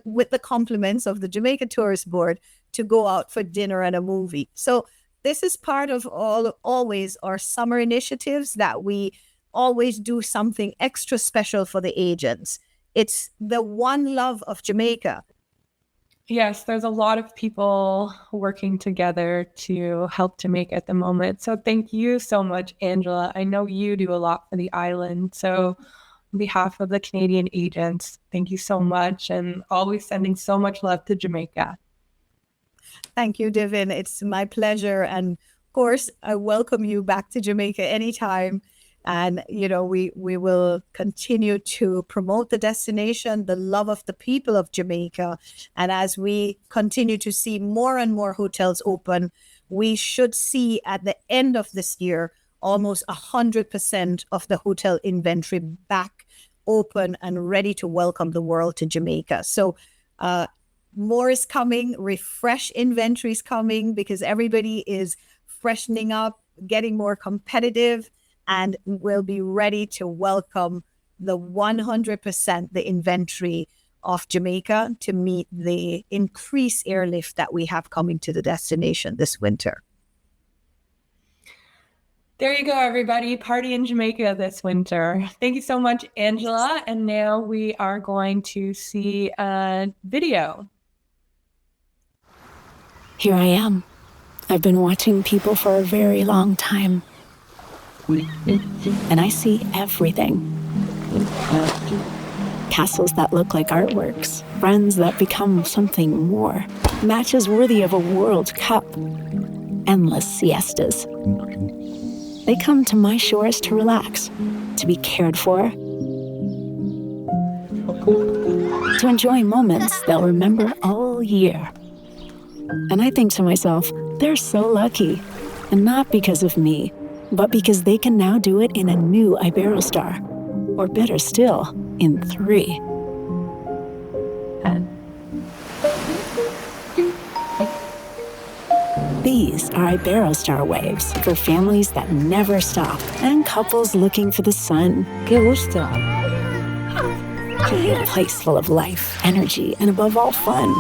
with the compliments of the Jamaica Tourist Board to go out for dinner and a movie. So this is part of always our summer initiatives, that we always do something extra special for the agents. It's the one love of Jamaica. Yes, there's a lot of people working together to help Jamaica at the moment. So thank you so much, Angela. I know you do a lot for the island. So on behalf of the Canadian agents, thank you so much, and always sending so much love to Jamaica. Thank you, Divin. It's my pleasure. And of course, I welcome you back to Jamaica anytime. And, you know, we will continue to promote the destination, the love of the people of Jamaica. And as we continue to see more and more hotels open, we should see at the end of this year, almost 100% of the hotel inventory back open and ready to welcome the world to Jamaica. So more is coming, refresh inventory is coming, because everybody is freshening up, getting more competitive, and will be ready to welcome the 100% the inventory of Jamaica to meet the increased airlift that we have coming to the destination this winter. There you go, everybody. Party in Jamaica this winter. Thank you so much, Angela. And now we are going to see a video. Here I am. I've been watching people for a very long time. And I see everything. Castles that look like artworks, friends that become something more, matches worthy of a World Cup, endless siestas. They come to my shores to relax, to be cared for, to enjoy moments they'll remember all year. And I think to myself, they're so lucky, and not because of me, but because they can now do it in a new Iberostar, or better still, in 3. These are Iberostar waves for families that never stop and couples looking for the sun. Qué gusto. A place full of life, energy, and above all, fun.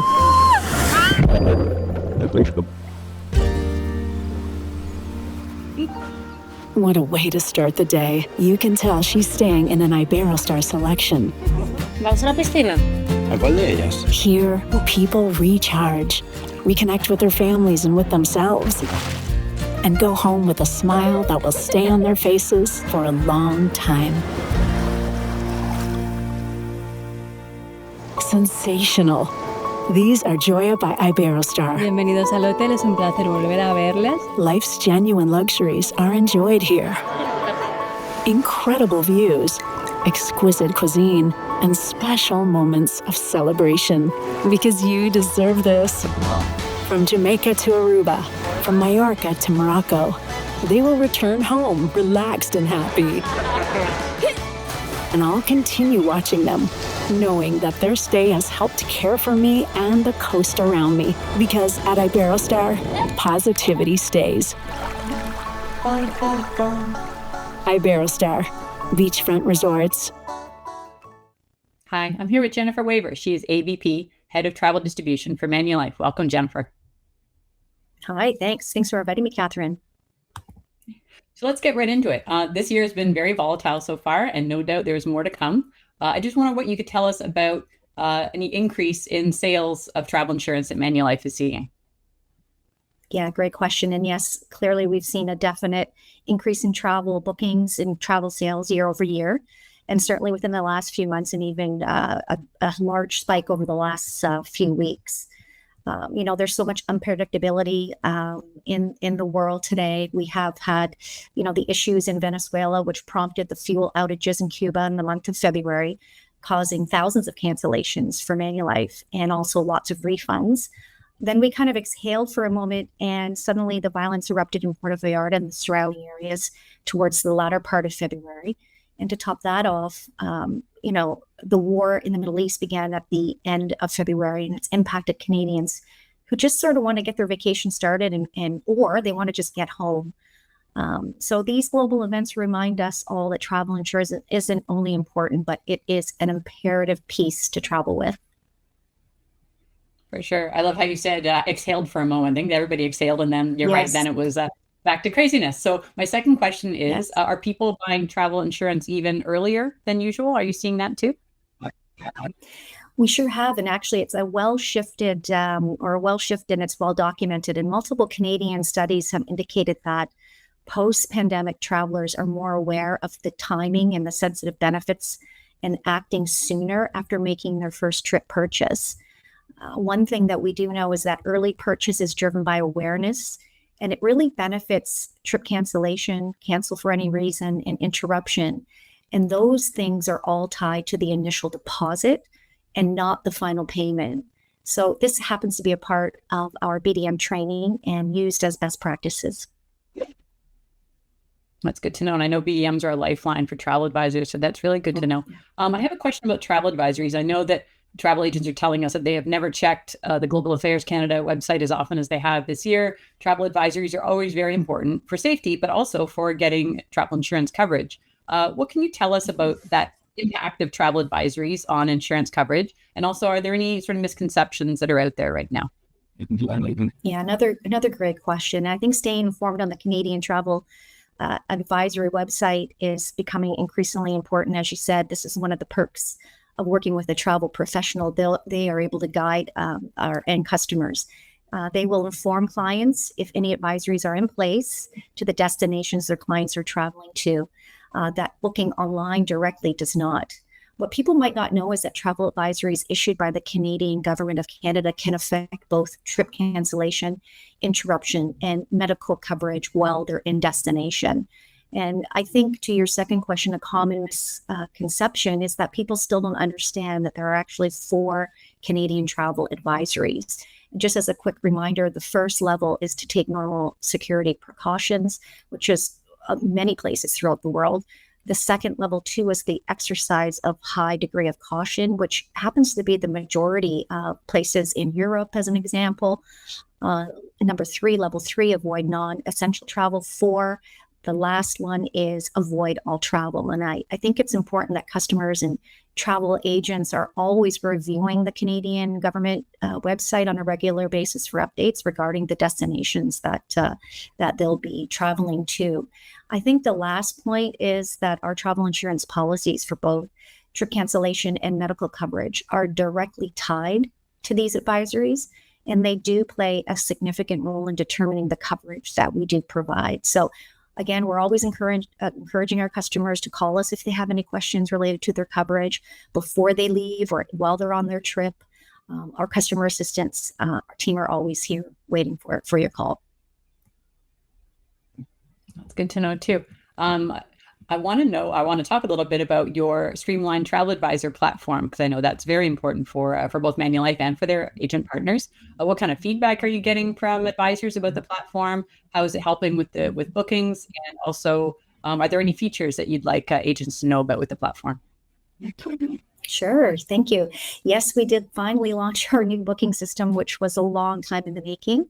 What a way to start the day. You can tell she's staying in an Iberostar selection. Vamos a la piscina. ¿A cuál de ellas? Here, people recharge, reconnect with their families and with themselves, and go home with a smile that will stay on their faces for a long time. Sensational. These are Joya by Iberostar. Bienvenidos al hotel, es un placer volver a verles. Life's genuine luxuries are enjoyed here. Incredible views, exquisite cuisine, and special moments of celebration. Because you deserve this. From Jamaica to Aruba, from Mallorca to Morocco, they will return home relaxed and happy. And I'll continue watching them, knowing that their stay has helped care for me and the coast around me. Because at Iberostar, positivity stays. Iberostar, beachfront resorts. Hi, I'm here with Jennifer Waver. She is AVP, Head of Travel Distribution for Manulife. Welcome, Jennifer. Hi, thanks. Thanks for inviting me, Catherine. So let's get right into it. This year has been very volatile so far, and no doubt there's more to come. I just wonder what you could tell us about any increase in sales of travel insurance that Manulife is seeing. Yeah, great question. And yes, clearly we've seen a definite increase in travel bookings and travel sales year over year. And certainly within the last few months, and even a large spike over the last few weeks. There's so much unpredictability in the world today. We have had, the issues in Venezuela, which prompted the fuel outages in Cuba in the month of February, causing thousands of cancellations for Manulife and also lots of refunds. Then we kind of exhaled for a moment, and suddenly the violence erupted in Puerto Vallarta and the surrounding areas towards the latter part of February. And to top that off, the war in the Middle East began at the end of February, and it's impacted Canadians who just sort of want to get their vacation started or they want to just get home. So these global events remind us all that travel insurance isn't only important, but it is an imperative piece to travel with. For sure. I love how you said exhaled for a moment. I think everybody exhaled, and then you're right. Then it was back to craziness. So my second question is, are people buying travel insurance even earlier than usual? Are you seeing that too? We sure have. And actually, it's well shifted, and it's well documented. And multiple Canadian studies have indicated that post-pandemic travelers are more aware of the timing and the sensitive benefits and acting sooner after making their first trip purchase. One thing that we do know is that early purchase is driven by awareness, and it really benefits trip cancellation, cancel for any reason, and interruption. And those things are all tied to the initial deposit and not the final payment. So this happens to be a part of our BDM training and used as best practices. That's good to know. And I know BDMs are a lifeline for travel advisors, so that's really good to know. I have a question about travel advisories. I know that travel agents are telling us that they have never checked the Global Affairs Canada website as often as they have this year. Travel advisories are always very important for safety, but also for getting travel insurance coverage. What can you tell us about that impact of travel advisories on insurance coverage? And also, are there any sort of misconceptions that are out there right now? Yeah, another great question. I think staying informed on the Canadian travel advisory website is becoming increasingly important. As you said, this is one of the perks of working with a travel professional. They are able to guide our end customers. They will inform clients if any advisories are in place to the destinations their clients are traveling to. That booking online directly does not. What people might not know is that travel advisories issued by the Canadian Government of Canada can affect both trip cancellation, interruption, and medical coverage while they're in destination. And I think to your second question, a common misconception is that people still don't understand that there are actually 4 Canadian travel advisories. Just as a quick reminder, the first level is to take normal security precautions, which is many places throughout the world. The second level 2 is the exercise of high degree of caution, which happens to be the majority of places in Europe, as an example. Number 3, level 3, avoid non-essential travel. 4, the last one is avoid all travel. And I think it's important that customers and travel agents are always reviewing the Canadian government website on a regular basis for updates regarding the destinations that they'll be traveling to. I think the last point is that our travel insurance policies for both trip cancellation and medical coverage are directly tied to these advisories, and they do play a significant role in determining the coverage that we do provide. So again, we're always encouraging our customers to call us if they have any questions related to their coverage before they leave or while they're on their trip. Our customer assistants, our team are always here waiting for your call. That's good to know too. I want to talk a little bit about your streamlined travel advisor platform, because I know that's very important for both Manulife and for their agent partners. What kind of feedback are you getting from advisors about the platform? How is it helping with bookings? And also, are there any features that you'd like agents to know about with the platform? Sure. Thank you. Yes, we did finally launch our new booking system, which was a long time in the making.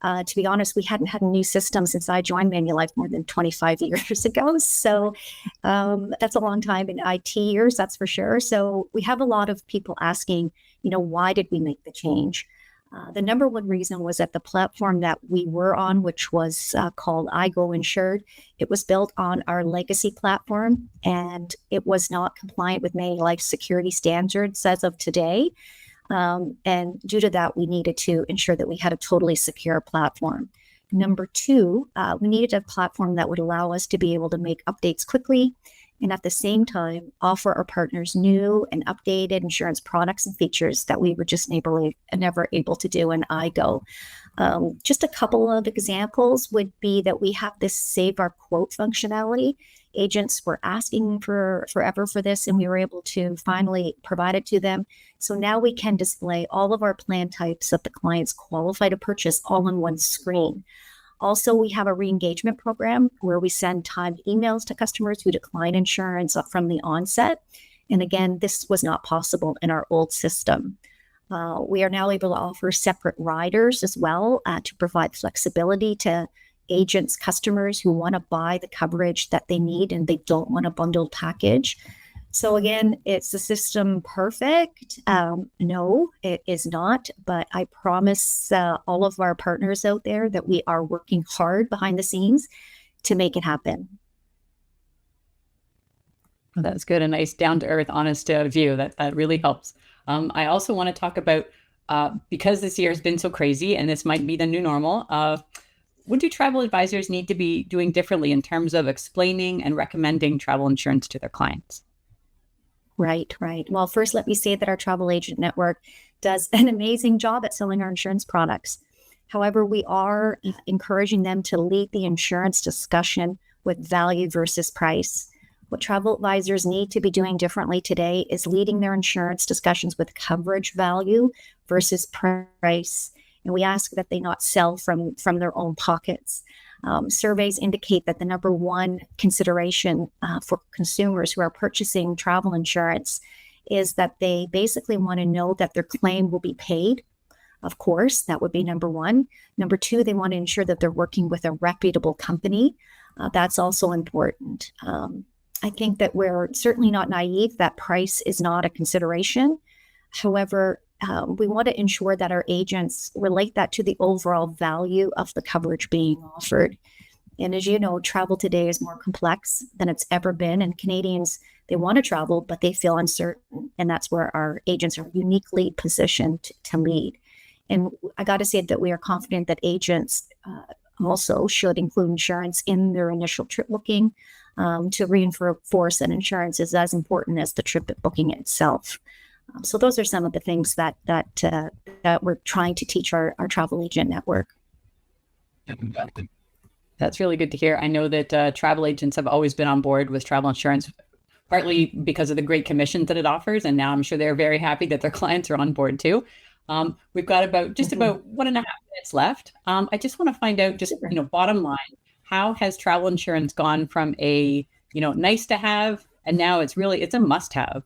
To be honest, we hadn't had a new system since I joined Manulife more than 25 years ago. So that's a long time in IT years, that's for sure. So we have a lot of people asking, why did we make the change? The number one reason was that the platform that we were on, which was called iGo Insured, it was built on our legacy platform, and it was not compliant with Manulife's security standards as of today. And due to that, we needed to ensure that we had a totally secure platform. Number 2, we needed a platform that would allow us to be able to make updates quickly and at the same time offer our partners new and updated insurance products and features that we were just never able to do in iGo. Just a couple of examples would be that we have this save our quote functionality. Agents were asking forever for this, and we were able to finally provide it to them. So now we can display all of our plan types that the clients qualify to purchase all on one screen. Also, we have a re-engagement program where we send timed emails to customers who decline insurance from the onset. And again, this was not possible in our old system. We are now able to offer separate riders as well to provide flexibility to agents, customers who want to buy the coverage that they need and they don't want a bundled package. So again, is the system perfect? No, it is not. But I promise all of our partners out there that we are working hard behind the scenes to make it happen. Well, that's good. A nice down-to-earth, honest view. That really helps. I also want to talk about, because this year has been so crazy and this might be the new normal, what do travel advisors need to be doing differently in terms of explaining and recommending travel insurance to their clients? Right. Well, first, let me say that our travel agent network does an amazing job at selling our insurance products. However, we are encouraging them to lead the insurance discussion with value versus price. What travel advisors need to be doing differently today is leading their insurance discussions with coverage value versus price. And we ask that they not sell from their own pockets. Surveys indicate that the number one consideration for consumers who are purchasing travel insurance is that they basically want to know that their claim will be paid. Of course, that would be number one. Number 2, they want to ensure that they're working with a reputable company. That's also important. I think that we're certainly not naive that price is not a consideration. However, we want to ensure that our agents relate that to the overall value of the coverage being offered. And as you know, travel today is more complex than it's ever been. And Canadians, they want to travel, but they feel uncertain. And that's where our agents are uniquely positioned to lead. And I got to say that we are confident that agents also should include insurance in their initial trip booking, to reinforce that insurance is as important as the trip booking itself. So those are some of the things that we're trying to teach our travel agent network. That's really good to hear. I know that travel agents have always been on board with travel insurance, partly because of the great commissions that it offers. And now I'm sure they're very happy that their clients are on board too. We've got about 1.5 minutes left. I just want to find out, just, bottom line, how has travel insurance gone from a, nice to have, and now it's a must have?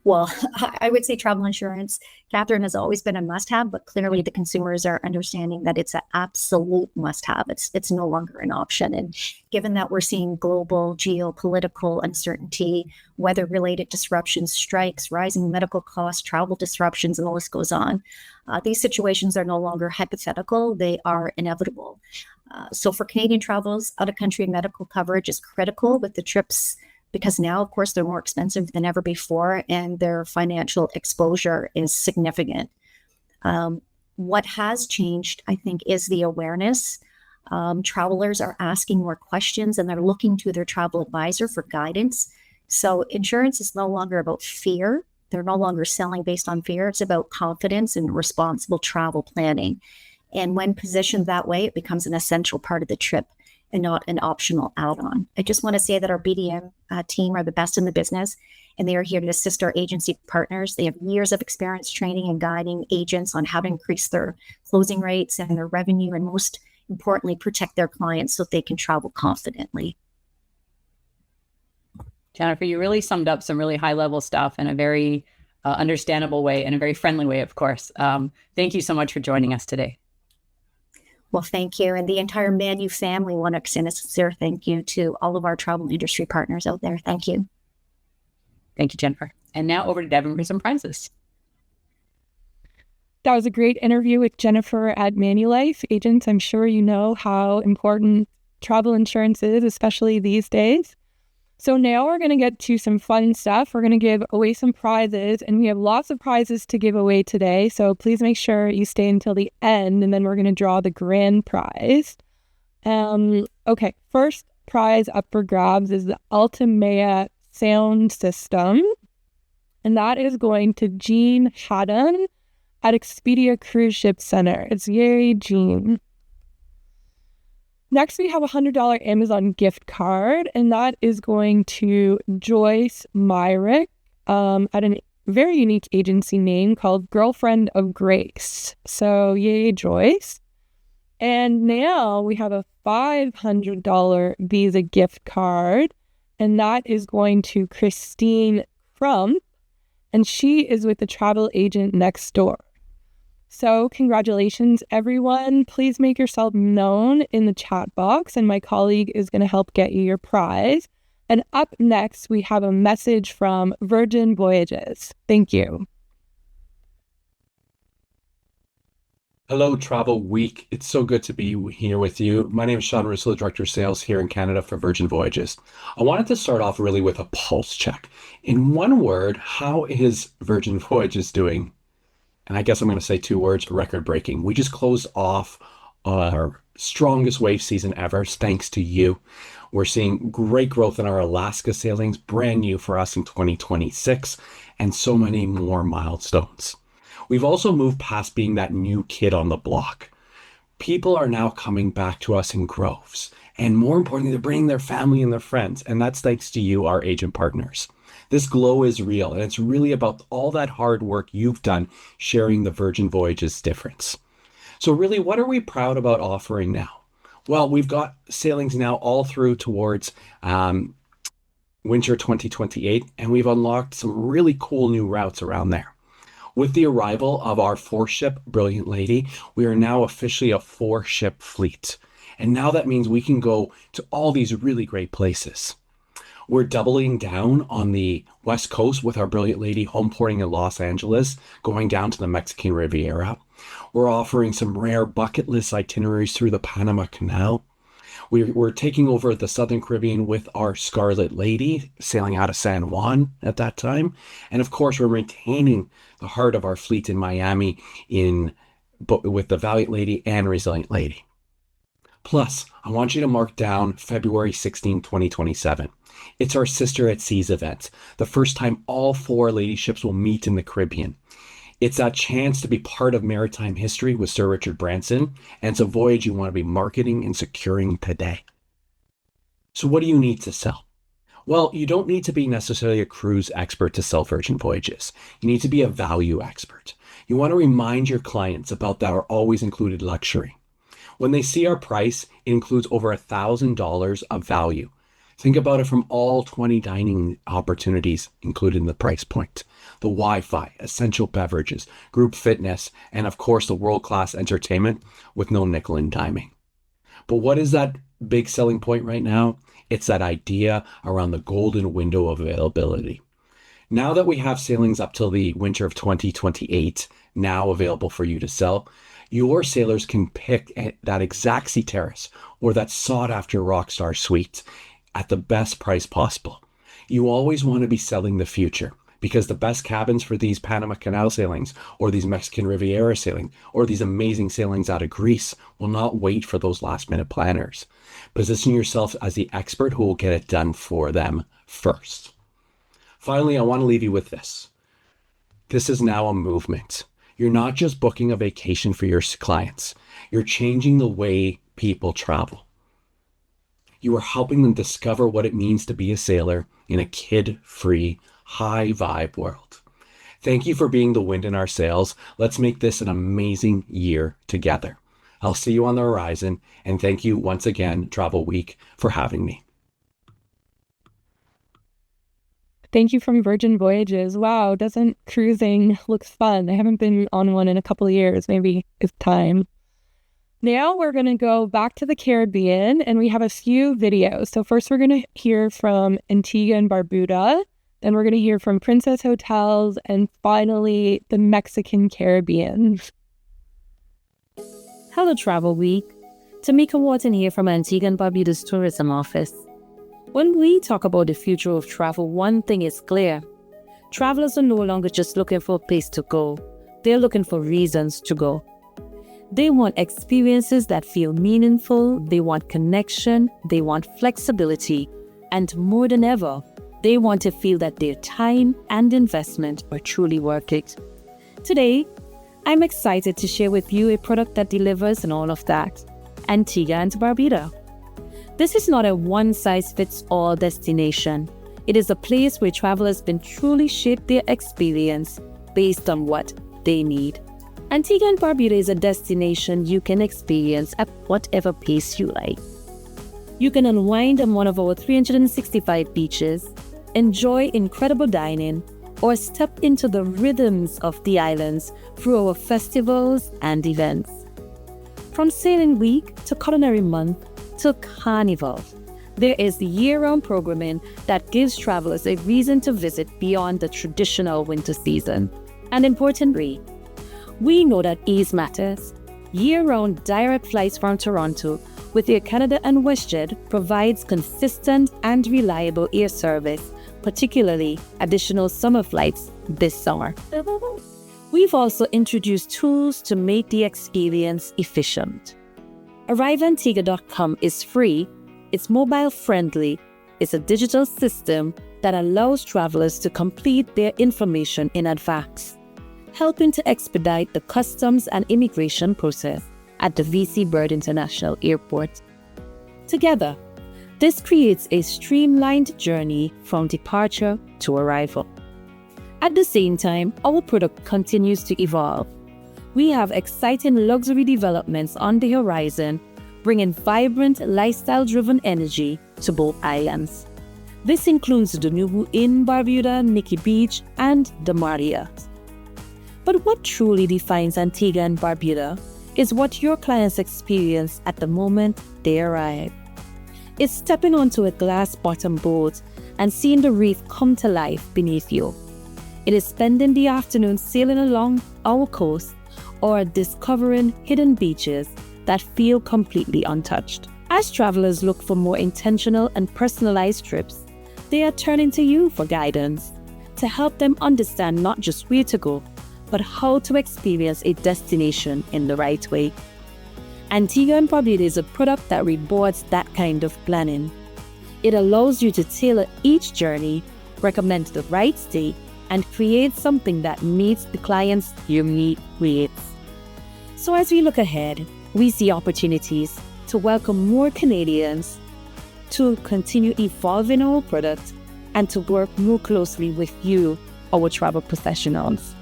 Well, I would say travel insurance, Catherine, has always been a must-have, but clearly the consumers are understanding that it's an absolute must-have. It's no longer an option. And given that we're seeing global geopolitical uncertainty, weather-related disruptions, strikes, rising medical costs, travel disruptions, and the list goes on, these situations are no longer hypothetical. They are inevitable. So for Canadian travels, out-of-country medical coverage is critical with the trips, because now, of course, they're more expensive than ever before, and their financial exposure is significant. What has changed, I think, is the awareness. Travelers are asking more questions, and they're looking to their travel advisor for guidance. So insurance is no longer about fear. They're no longer selling based on fear. It's about confidence and responsible travel planning. And when positioned that way, it becomes an essential part of the trip and not an optional add-on. I just want to say that our BDM team are the best in the business, and they are here to assist our agency partners. They have years of experience training and guiding agents on how to increase their closing rates and their revenue, and most importantly, protect their clients so they can travel confidently. Jennifer, you really summed up some really high-level stuff in a very understandable way, and a very friendly way, of course. Thank you so much for joining us today. Well, thank you. And the entire Manu family want to extend a sincere thank you to all of our travel industry partners out there. Thank you. Thank you, Jennifer. And now over to Devin for some prizes. That was a great interview with Jennifer at Manulife. Agents, I'm sure you know how important travel insurance is, especially these days. So now we're going to get to some fun stuff. We're going to give away some prizes, and we have lots of prizes to give away today. So please make sure you stay until the end, and then we're going to draw the grand prize. Okay, first prize up for grabs is the Ultimate sound system, and that is going to Jean Haddon at Expedia Cruise Ship Center. It's yay, Jean. Next, we have a $100 Amazon gift card, and that is going to Joyce Myrick at a very unique agency name called Girlfriend of Grace. So, yay, Joyce. And now we have a $500 Visa gift card, and that is going to Christine Crump, and she is with the travel agent next door. So congratulations, everyone. Please make yourself known in the chat box, and my colleague is going to help get you your prize. And up next, we have a message from Virgin Voyages. Thank you. Hello, Travel Week. It's so good to be here with you. My name is Sean Russell, Director of Sales here in Canada for Virgin Voyages. I wanted to start off really with a pulse check. In one word, how is Virgin Voyages doing? And I guess I'm going to say two words: record-breaking. We just closed off our strongest wave season ever, thanks to you. We're seeing great growth in our Alaska sailings, brand new for us in 2026, and so many more milestones. We've also moved past being that new kid on the block. People are now coming back to us in groves. And more importantly, they're bringing their family and their friends. And that's thanks to you, our agent partners. This glow is real, and it's really about all that hard work you've done sharing the Virgin Voyages difference. So really, what are we proud about offering now? Well, we've got sailings now all through towards winter 2028, and we've unlocked some really cool new routes around there. With the arrival of our 4-ship Brilliant Lady, we are now officially a 4-ship fleet. And now that means we can go to all these really great places. We're doubling down on the West Coast with our brilliant lady home porting in Los Angeles, going down to the Mexican Riviera. We're offering some rare bucket list itineraries through the Panama Canal. We're taking over the Southern Caribbean with our Scarlet Lady, sailing out of San Juan at that time. And of course, we're maintaining the heart of our fleet in Miami with the Valiant Lady and Resilient Lady. Plus, I want you to mark down February 16, 2027. It's our Sister at Seas event, the first time all 4 lady ships will meet in the Caribbean. It's a chance to be part of maritime history with Sir Richard Branson, and it's a voyage you want to be marketing and securing today. So what do you need to sell? Well, you don't need to be necessarily a cruise expert to sell Virgin Voyages. You need to be a value expert. You want to remind your clients about that our always included luxury. When they see our price, it includes over $1,000 of value. Think about it from all 20 dining opportunities included in the price point. The Wi-Fi, essential beverages, group fitness, and of course the world-class entertainment with no nickel and diming. But what is that big selling point right now? It's that idea around the golden window of availability. Now that we have sailings up till the winter of 2028 now available for you to sell, your sailors can pick that exact sea terrace or that sought-after Rockstar suite at the best price possible. You always want to be selling the future, because the best cabins for these Panama Canal sailings or these Mexican Riviera sailings or these amazing sailings out of Greece will not wait for those last-minute planners. Position yourself as the expert who will get it done for them first. Finally, I want to leave you with this. This is now a movement. You're not just booking a vacation for your clients. You're changing the way people travel. You are helping them discover what it means to be a sailor in a kid-free, high-vibe world. Thank you for being the wind in our sails. Let's make this an amazing year together. I'll see you on the horizon, and thank you once again, Travelweek, for having me. Thank you from Virgin Voyages. Wow, doesn't cruising look fun? I haven't been on one in a couple of years. Maybe it's time. Now we're going to go back to the Caribbean, and we have a few videos. So first we're going to hear from Antigua and Barbuda, then we're going to hear from Princess Hotels, and finally the Mexican Caribbean. Hello, Travel Week. Tamika Wharton here from Antigua and Barbuda's Tourism Office. When we talk about the future of travel, one thing is clear. Travelers are no longer just looking for a place to go. They're looking for reasons to go. They want experiences that feel meaningful, they want connection, they want flexibility, and more than ever, they want to feel that their time and investment are truly worth it. Today, I'm excited to share with you a product that delivers on all of that, Antigua and Barbuda. This is not a one-size-fits-all destination. It is a place where travelers can truly shape their experience based on what they need. Antigua and Barbuda is a destination you can experience at whatever pace you like. You can unwind on one of our 365 beaches, enjoy incredible dining, or step into the rhythms of the islands through our festivals and events. From Sailing Week to Culinary Month to Carnival, there is year-round programming that gives travelers a reason to visit beyond the traditional winter season. And importantly, we know that ease matters. Year-round direct flights from Toronto with Air Canada and WestJet provides consistent and reliable air service, particularly additional summer flights this summer. We've also introduced tools to make the experience efficient. ArriveAntigua.com is free, it's mobile-friendly, it's a digital system that allows travelers to complete their information in advance, helping to expedite the customs and immigration process at the VC Bird International Airport. Together, this creates a streamlined journey from departure to arrival. At the same time, our product continues to evolve. We have exciting luxury developments on the horizon, bringing vibrant, lifestyle-driven energy to both islands. This includes the Nubu Inn, Barbuda, Nikki Beach, and the Marriott. But what truly defines Antigua and Barbuda is what your clients experience at the moment they arrive. It's stepping onto a glass-bottom boat and seeing the reef come to life beneath you. It is spending the afternoon sailing along our coast or discovering hidden beaches that feel completely untouched. As travelers look for more intentional and personalized trips, they are turning to you for guidance to help them understand not just where to go, but how to experience a destination in the right way. Antigua and Barbuda is a product that rewards that kind of planning. It allows you to tailor each journey, recommend the right stay, and create something that meets the client's unique needs. So as we look ahead, we see opportunities to welcome more Canadians, to continue evolving our product, and to work more closely with you, our travel professionals.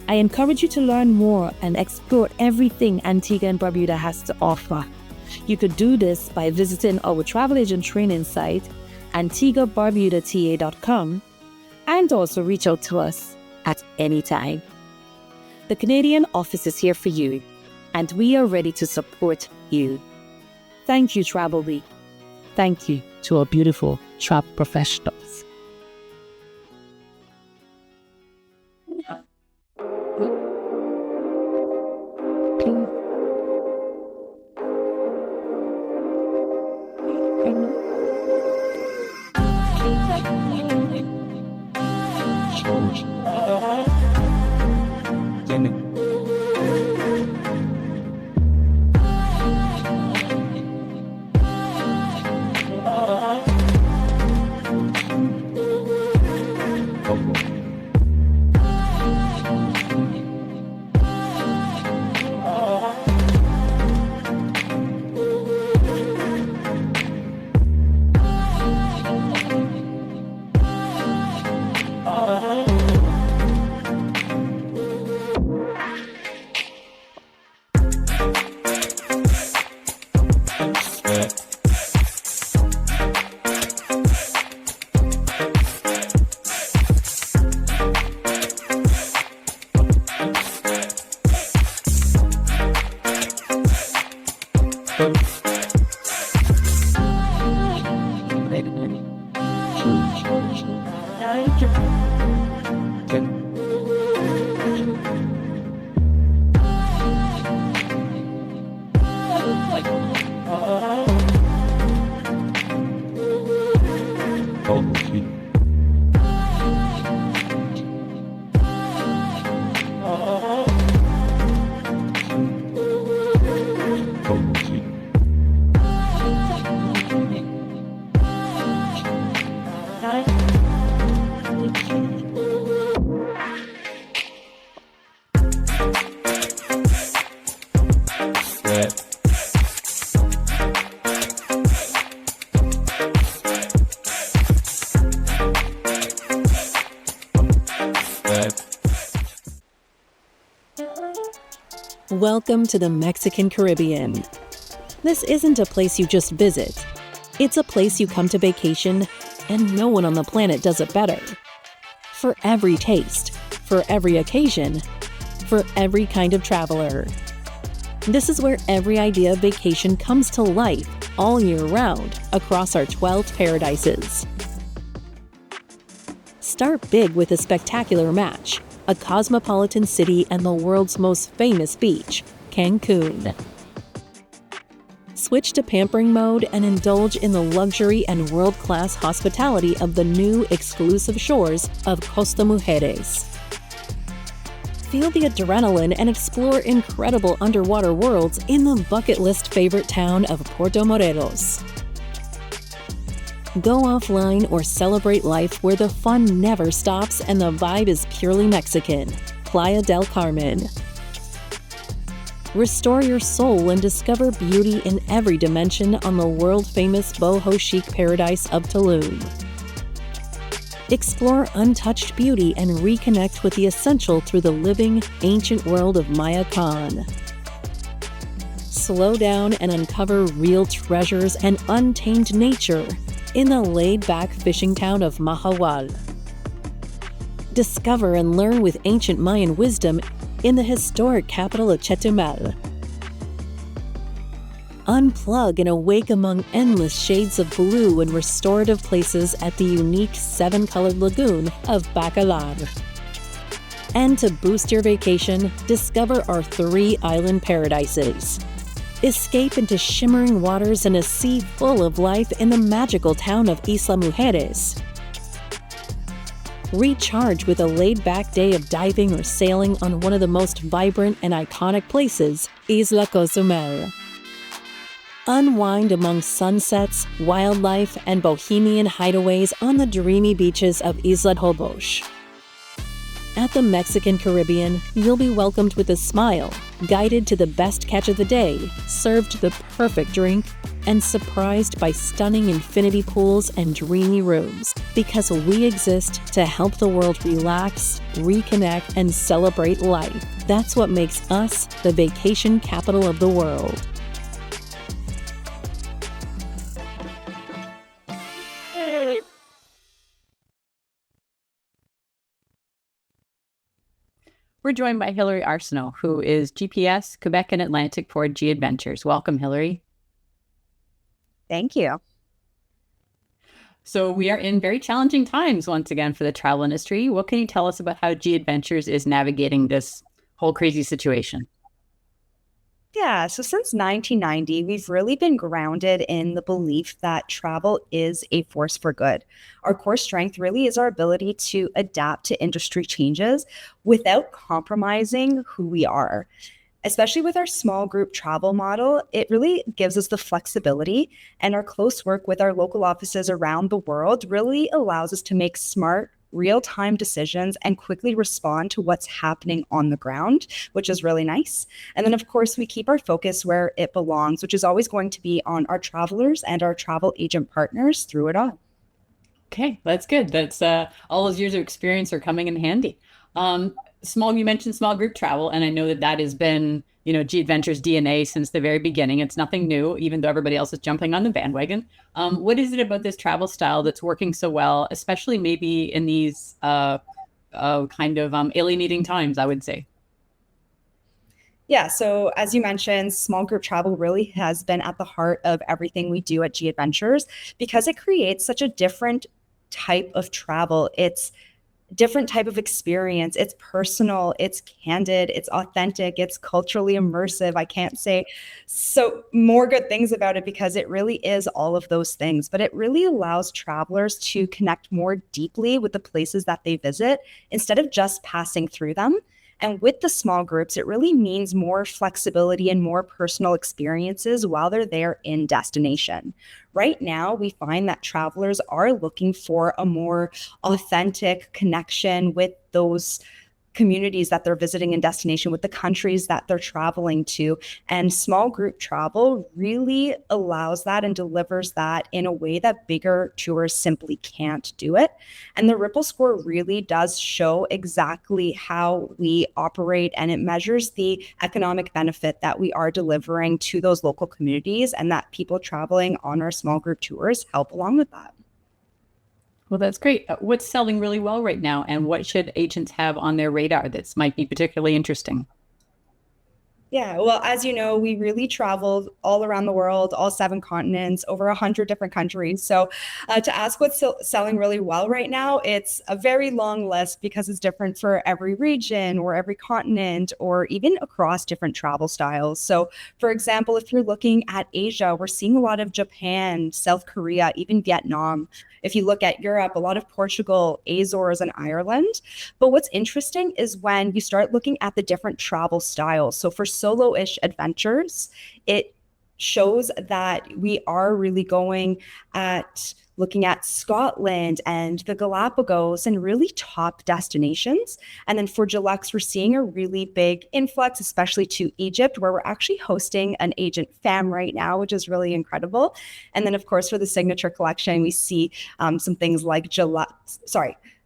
I encourage you to learn more and explore everything Antigua and Barbuda has to offer. You could do this by visiting our travel agent training site, antiguabarbudata.com, and also reach out to us at any time. The Canadian office is here for you, and we are ready to support you. Thank you, Travelweek. Thank you to our beautiful travel professionals. Welcome to the Mexican Caribbean. This isn't a place you just visit. It's a place you come to vacation, and no one on the planet does it better. For every taste, for every occasion, for every kind of traveler. This is where every idea of vacation comes to life all year round across our 12 paradises. Start big with a spectacular match, a cosmopolitan city and the world's most famous beach, Cancun. Switch to pampering mode and indulge in the luxury and world-class hospitality of the new exclusive shores of Costa Mujeres. Feel the adrenaline and explore incredible underwater worlds in the bucket list favorite town of Puerto Morelos. Go offline or celebrate life where the fun never stops and the vibe is purely Mexican, Playa del Carmen. Restore your soul and discover beauty in every dimension on the world-famous boho chic paradise of Tulum. Explore untouched beauty and reconnect with the essential through the living, ancient world of Mayacan. Slow down and uncover real treasures and untamed nature in the laid-back fishing town of Mahahual. Discover and learn with ancient Mayan wisdom in the historic capital of Chetumal. Unplug and awake among endless shades of blue and restorative places at the unique 7-colored lagoon of Bacalar. And to boost your vacation, discover our 3 island paradises. Escape into shimmering waters and a sea full of life in the magical town of Isla Mujeres. Recharge with a laid-back day of diving or sailing on one of the most vibrant and iconic places, Isla Cozumel. Unwind among sunsets, wildlife, and bohemian hideaways on the dreamy beaches of Isla Holbox. At the Mexican Caribbean, you'll be welcomed with a smile, guided to the best catch of the day, served the perfect drink, and surprised by stunning infinity pools and dreamy rooms, because we exist to help the world relax, reconnect, and celebrate life. That's what makes us the vacation capital of the world. We're joined by Hilary Arsenault, who is GPS, Quebec and Atlantic for G Adventures. Welcome, Hilary. Thank you. So we are in very challenging times once again for the travel industry. What can you tell us about how G Adventures is navigating this whole crazy situation? Yeah, so since 1990, we've really been grounded in the belief that travel is a force for good. Our core strength really is our ability to adapt to industry changes without compromising who we are. Especially with our small group travel model, it really gives us the flexibility, and our close work with our local offices around the world really allows us to make smart, real-time decisions and quickly respond to what's happening on the ground, which is really nice. And then, of course, we keep our focus where it belongs, which is always going to be on our travelers and our travel agent partners through it all. Okay, that's good. That's all those years of experience are coming in handy. You mentioned small group travel, and I know that has been, G Adventures DNA since the very beginning. It's nothing new, even though everybody else is jumping on the bandwagon. What is it about this travel style that's working so well, especially maybe in these alienating times, I would say? Yeah, so as you mentioned, small group travel really has been at the heart of everything we do at G Adventures because it creates such a different type of travel. It's different type of experience. It's personal, it's candid, it's authentic, it's culturally immersive. I can't say so more good things about it because it really is all of those things, but it really allows travelers to connect more deeply with the places that they visit instead of just passing through them. And with the small groups, it really means more flexibility and more personal experiences while they're there in destination. Right now, we find that travelers are looking for a more authentic connection with those communities that they're visiting in destination, with the countries that they're traveling to. And small group travel really allows that and delivers that in a way that bigger tours simply can't do it. And the Ripple score really does show exactly how we operate, and it measures the economic benefit that we are delivering to those local communities and that people traveling on our small group tours help along with that. Well, that's great. What's selling really well right now, and what should agents have on their radar that might be particularly interesting? Yeah, well, as you know, we really traveled all around the world, all 7 continents, over 100 different countries. So to ask what's selling really well right now, it's a very long list because it's different for every region or every continent or even across different travel styles. So for example, if you're looking at Asia, we're seeing a lot of Japan, South Korea, even Vietnam. If you look at Europe, a lot of Portugal, Azores, and Ireland. But what's interesting is when you start looking at the different travel styles. So for solo-ish adventures, it shows that we are really going at looking at Scotland and the Galapagos and really top destinations. And then for deluxe, we're seeing a really big influx, especially to Egypt, where we're actually hosting an agent fam right now, which is really incredible. And then, of course, for the signature collection, we see some things like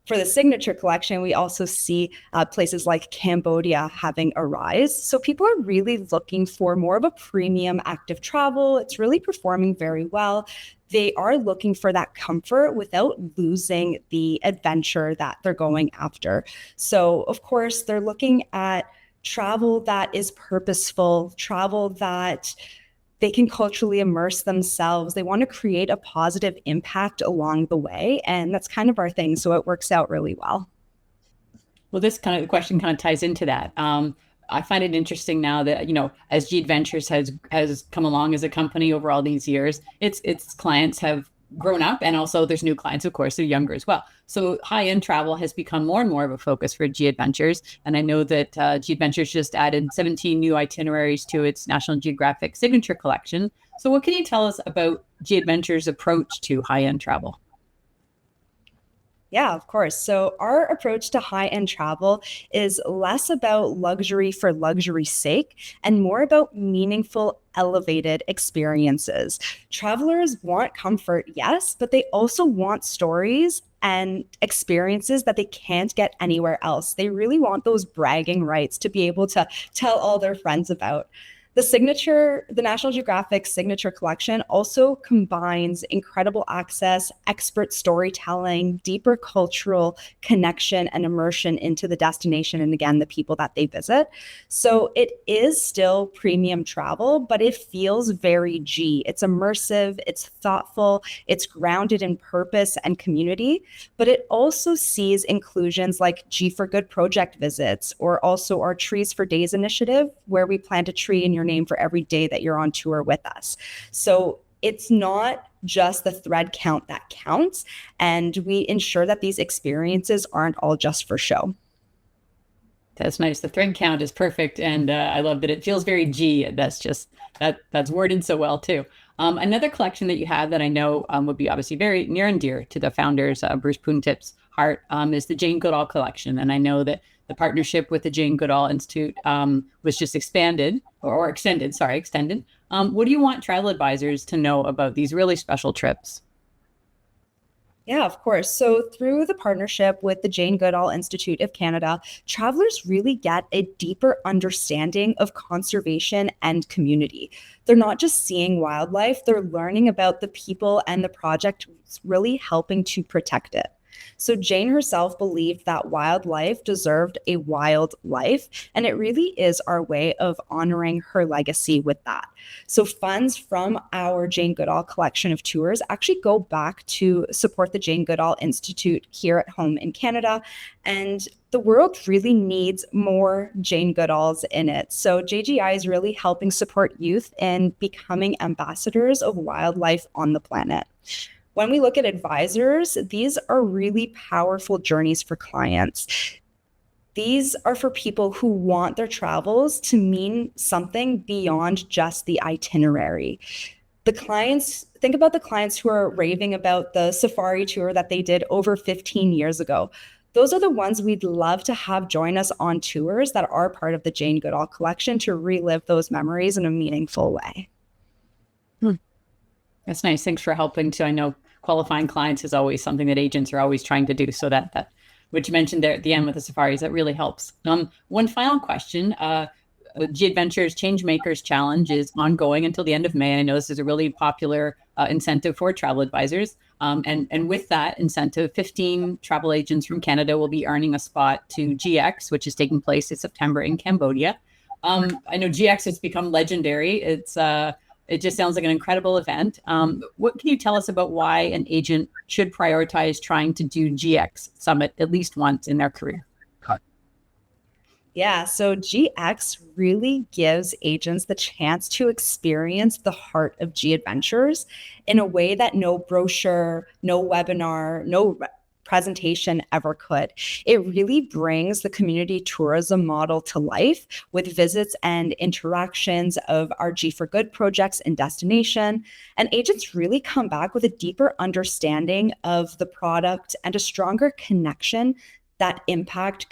for the signature collection, we also see places like Cambodia having a rise. So people are really looking for more of a premium active travel. It's really performing very well. They are looking for that comfort without losing the adventure that they're going after. So, of course, they're looking at travel that is purposeful, travel that They can culturally immerse themselves. They want to create a positive impact along the way. And that's kind of our thing. So it works out really well. Well, this kind of question kind of ties into that. I find it interesting now that, as G Adventures has come along as a company over all these years, its clients have grown up, and also there's new clients, of course, they're younger as well. So high-end travel has become more and more of a focus for G Adventures. And I know that G Adventures just added 17 new itineraries to its National Geographic Signature Collection. So what can you tell us about G Adventures' approach to high-end travel? Yeah, of course. So our approach to high-end travel is less about luxury for luxury's sake and more about meaningful, elevated experiences. Travelers want comfort, yes, but they also want stories and experiences that they can't get anywhere else. They really want those bragging rights to be able to tell all their friends about. The National Geographic Signature Collection also combines incredible access, expert storytelling, deeper cultural connection and immersion into the destination and, again, the people that they visit. So it is still premium travel, but it feels very G. It's immersive, it's thoughtful, it's grounded in purpose and community, but it also sees inclusions like G for Good project visits, or also our Trees for Days initiative, where we plant a tree in your name for every day that you're on tour with us. So it's not just the thread count that counts, and we ensure that these experiences aren't all just for show. That's nice. The thread count is perfect, and I love that it feels very G. That's worded so well too. Another collection that you have that I know would be obviously very near and dear to the founders, Bruce Puntip's heart, is the Jane Goodall collection, and I know that the partnership with the Jane Goodall Institute was just extended. What do you want travel advisors to know about these really special trips? Yeah, of course. So through the partnership with the Jane Goodall Institute of Canada, travelers really get a deeper understanding of conservation and community. They're not just seeing wildlife, they're learning about the people and the project really helping to protect it. So Jane herself believed that wildlife deserved a wild life, and it really is our way of honoring her legacy with that. So funds from our Jane Goodall collection of tours actually go back to support the Jane Goodall Institute here at home in Canada, and the world really needs more Jane Goodalls in it. So JGI is really helping support youth in becoming ambassadors of wildlife on the planet. When we look at advisors, these are really powerful journeys for clients. These are for people who want their travels to mean something beyond just the itinerary. Think about the clients who are raving about the safari tour that they did over 15 years ago. Those are the ones we'd love to have join us on tours that are part of the Jane Goodall collection to relive those memories in a meaningful way. That's nice. Thanks for helping to, I know qualifying clients is always something that agents are always trying to do. So that which you mentioned there at the end with the safaris, that really helps. One final question. G Adventures Changemakers Challenge is ongoing until the end of May. And I know this is a really popular incentive for travel advisors. And with that incentive, 15 travel agents from Canada will be earning a spot to GX, which is taking place in September in Cambodia. I know GX has become legendary. It just sounds like an incredible event. What can you tell us about why an agent should prioritize trying to do GX Summit at least once in their career? Yeah, so GX really gives agents the chance to experience the heart of G Adventures in a way that no brochure, no webinar, no presentation ever could. It really brings the community tourism model to life with visits and interactions of our G for Good projects and destination. And agents really come back with a deeper understanding of the product and a stronger connection that impact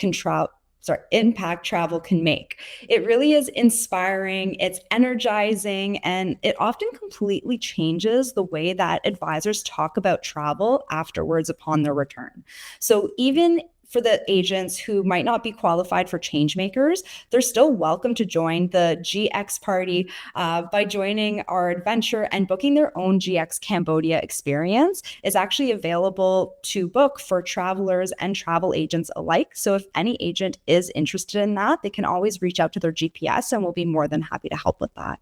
travel can make. It really is inspiring, it's energizing, and it often completely changes the way that advisors talk about travel afterwards upon their return. So even for the agents who might not be qualified for Changemakers, they're still welcome to join the GX party by joining our adventure, and booking their own GX Cambodia experience is actually available to book for travelers and travel agents alike. So if any agent is interested in that, they can always reach out to their GPS and we'll be more than happy to help with that.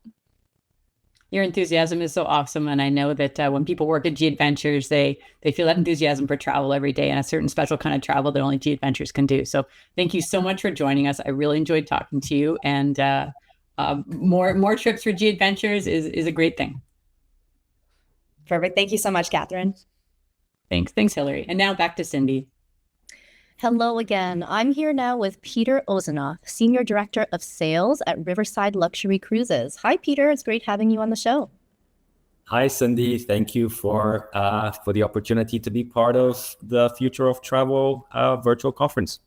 Your enthusiasm is so awesome. And I know that when people work at G Adventures, they feel that enthusiasm for travel every day, and a certain special kind of travel that only G Adventures can do. So thank you so much for joining us. I really enjoyed talking to you, and more trips for G Adventures is a great thing. Perfect. Thank you so much, Catherine. Thanks, Hilary. And now back to Cindy. Hello again. I'm here now with Peter Ouzounov, Senior Director of Sales at Riverside Luxury Cruises. Hi, Peter. It's great having you on the show. Hi, Cindy. Thank you for the opportunity to be part of the Future of Travel virtual conference.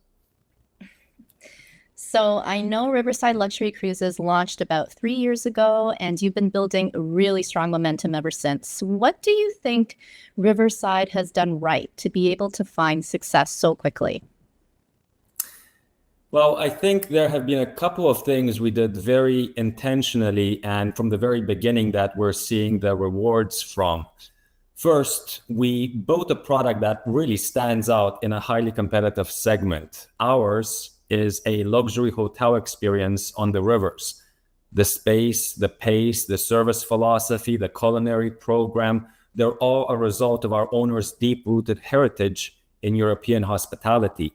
So I know Riverside Luxury Cruises launched about 3 years ago, and you've been building really strong momentum ever since. What do you think Riverside has done right to be able to find success so quickly? Well, I think there have been a couple of things we did very intentionally and from the very beginning that we're seeing the rewards from. First, we built a product that really stands out in a highly competitive segment. Ours is a luxury hotel experience on the rivers. The space, the pace, the service philosophy, the culinary program, they're all a result of our owners' deep-rooted heritage in European hospitality.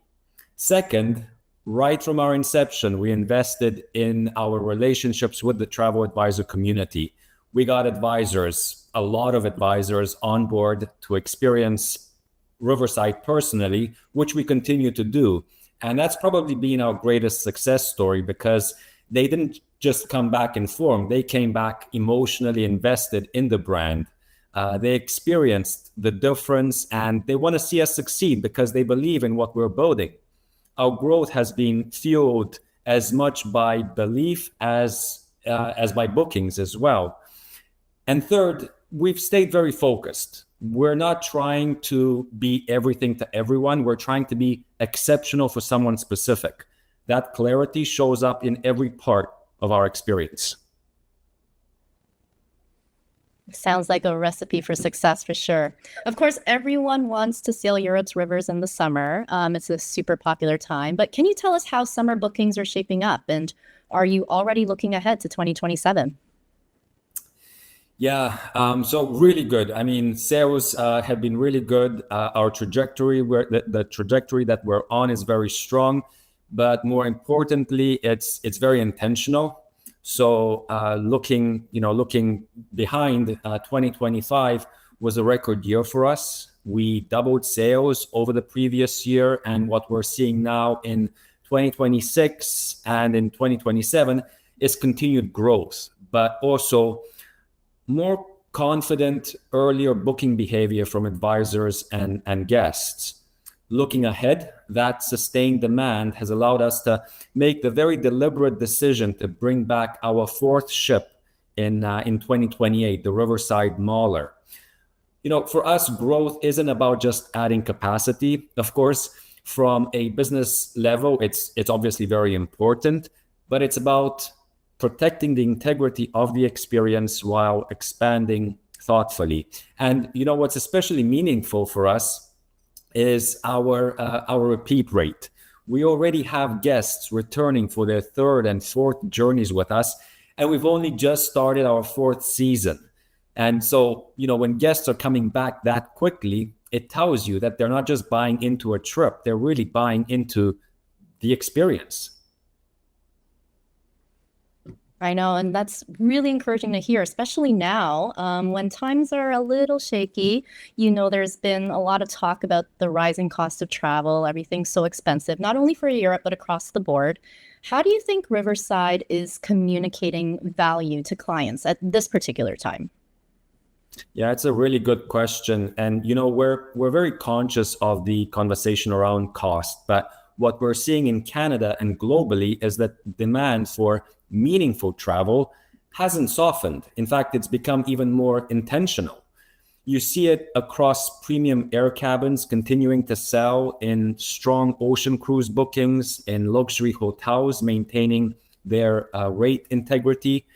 Second, right from our inception, we invested in our relationships with the travel advisor community. We got advisors, a lot of advisors on board to experience Riverside personally, which we continue to do. And that's probably been our greatest success story because they didn't just come back informed, they came back emotionally invested in the brand. They experienced the difference and they want to see us succeed because they believe in what we're building. Our growth has been fueled as much by belief as by bookings as well. And third, we've stayed very focused. We're not trying to be everything to everyone. We're trying to be exceptional for someone specific. That clarity shows up in every part of our experience. Sounds like a recipe for success for sure. Of course, everyone wants to sail Europe's rivers in the summer. It's a super popular time. But can you tell us how summer bookings are shaping up? And are you already looking ahead to 2027? Yeah, so really good. I mean, sales have been really good. Our trajectory, the trajectory that we're on is very strong, but more importantly, it's very intentional. So looking behind, 2025 was a record year for us. We doubled sales over the previous year, and what we're seeing now in 2026 and in 2027 is continued growth, but also more confident, earlier booking behavior from advisors and guests. Looking ahead, that sustained demand has allowed us to make the very deliberate decision to bring back our fourth ship in 2028, the Riverside Mauler. You know, for us, growth isn't about just adding capacity. Of course, from a business level, it's obviously very important, but it's about protecting the integrity of the experience while expanding thoughtfully. And you know what's especially meaningful for us is our repeat rate. We already have guests returning for their third and fourth journeys with us, and we've only just started our fourth season. And so, you know, when guests are coming back that quickly, it tells you that they're not just buying into a trip, they're really buying into the experience. I know, and that's really encouraging to hear, especially now when times are a little shaky. You know, there's been a lot of talk about the rising cost of travel, everything's so expensive, not only for Europe, but across the board. How do you think Riverside is communicating value to clients at this particular time? Yeah, it's a really good question. And, you know, we're very conscious of the conversation around cost, but what we're seeing in Canada and globally is that demand for meaningful travel hasn't softened. In fact, it's become even more intentional. You see it across premium air cabins continuing to sell, in strong ocean cruise bookings, in luxury hotels maintaining their rate integrity.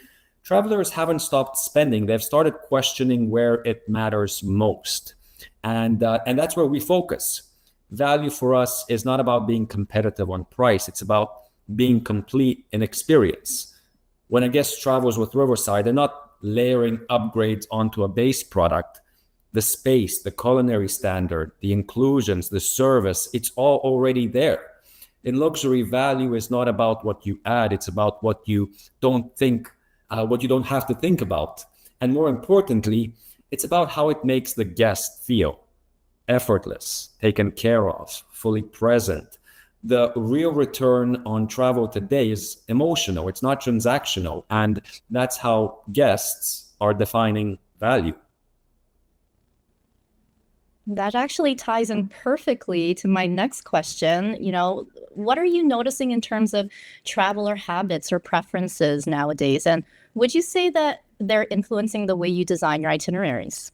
Travelers haven't stopped spending. They've started questioning where it matters most. And that's where we focus. Value for us is not about being competitive on price. It's about being complete in experience. When a guest travels with Riverside, they're not layering upgrades onto a base product, the space, the culinary standard, the inclusions, the service, it's all already there. In luxury, value is not about what you add, it's about what you don't have to think about. And more importantly, it's about how it makes the guest feel effortless, taken care of, fully present. The real return on travel today is emotional, it's not transactional. And that's how guests are defining value. That actually ties in perfectly to my next question. What are you noticing in terms of traveler habits or preferences nowadays? And would you say that they're influencing the way you design your itineraries?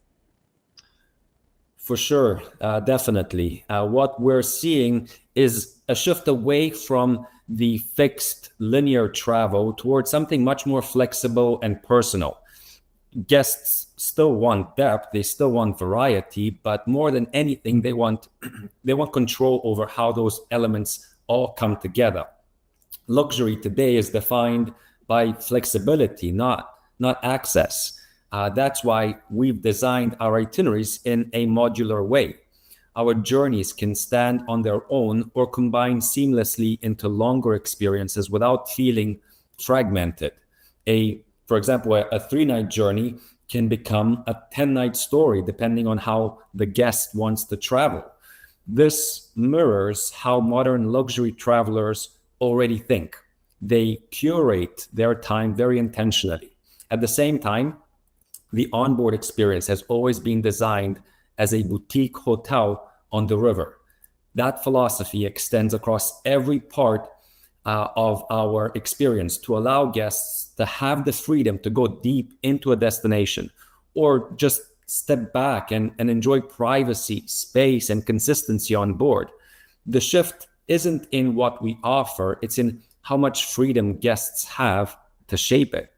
For sure, definitely. What we're seeing is a shift away from the fixed linear travel towards something much more flexible and personal. Guests still want depth, they still want variety, but more than anything, they want control over how those elements all come together. Luxury today is defined by flexibility, not access. That's why we've designed our itineraries in a modular way. Our journeys can stand on their own or combine seamlessly into longer experiences without feeling fragmented. For example, a 3-night journey can become a 10-night story depending on how the guest wants to travel. This mirrors how modern luxury travelers already think. They curate their time very intentionally. At the same time, the onboard experience has always been designed as a boutique hotel on the river. That philosophy extends across every part of our experience to allow guests to have the freedom to go deep into a destination or just step back and enjoy privacy, space, and consistency on board. The shift isn't in what we offer, it's in how much freedom guests have to shape it.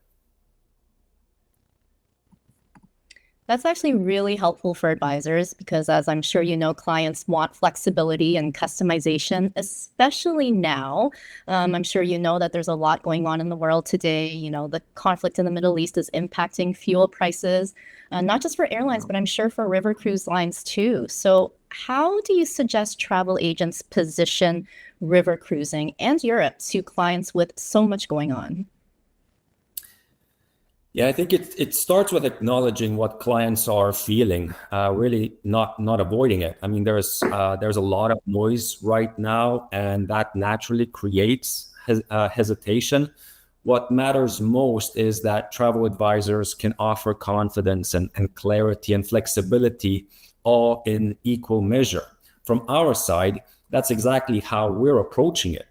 That's actually really helpful for advisors because, as I'm sure you know, clients want flexibility and customization, especially now. I'm sure you know that there's a lot going on in the world today. The conflict in the Middle East is impacting fuel prices, not just for airlines, but I'm sure for river cruise lines too. So how do you suggest travel agents position river cruising and Europe to clients with so much going on? Yeah, I think it starts with acknowledging what clients are feeling, really not avoiding it. I mean, there's a lot of noise right now, and that naturally creates hesitation. What matters most is that travel advisors can offer confidence and clarity and flexibility all in equal measure. From our side, that's exactly how we're approaching it.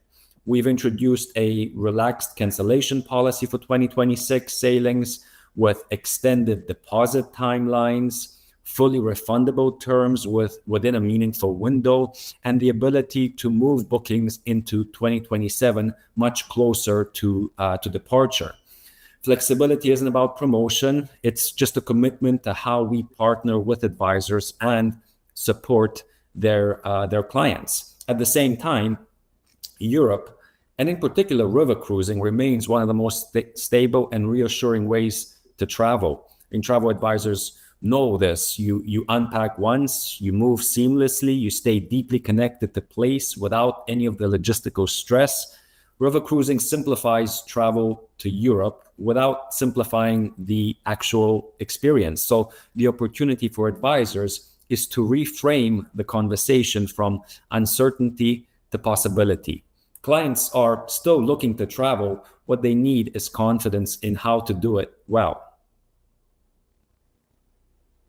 We've introduced a relaxed cancellation policy for 2026 sailings with extended deposit timelines, fully refundable terms within a meaningful window, and the ability to move bookings into 2027 much closer to departure. Flexibility isn't about promotion. It's just a commitment to how we partner with advisors and support their clients. At the same time, Europe, and in particular river cruising, remains one of the most stable and reassuring ways to travel. And travel advisors know this. You unpack once, you move seamlessly, you stay deeply connected to place without any of the logistical stress. River cruising simplifies travel to Europe without simplifying the actual experience. So the opportunity for advisors is to reframe the conversation from uncertainty to possibility. Clients are still looking to travel. What they need is confidence in how to do it well.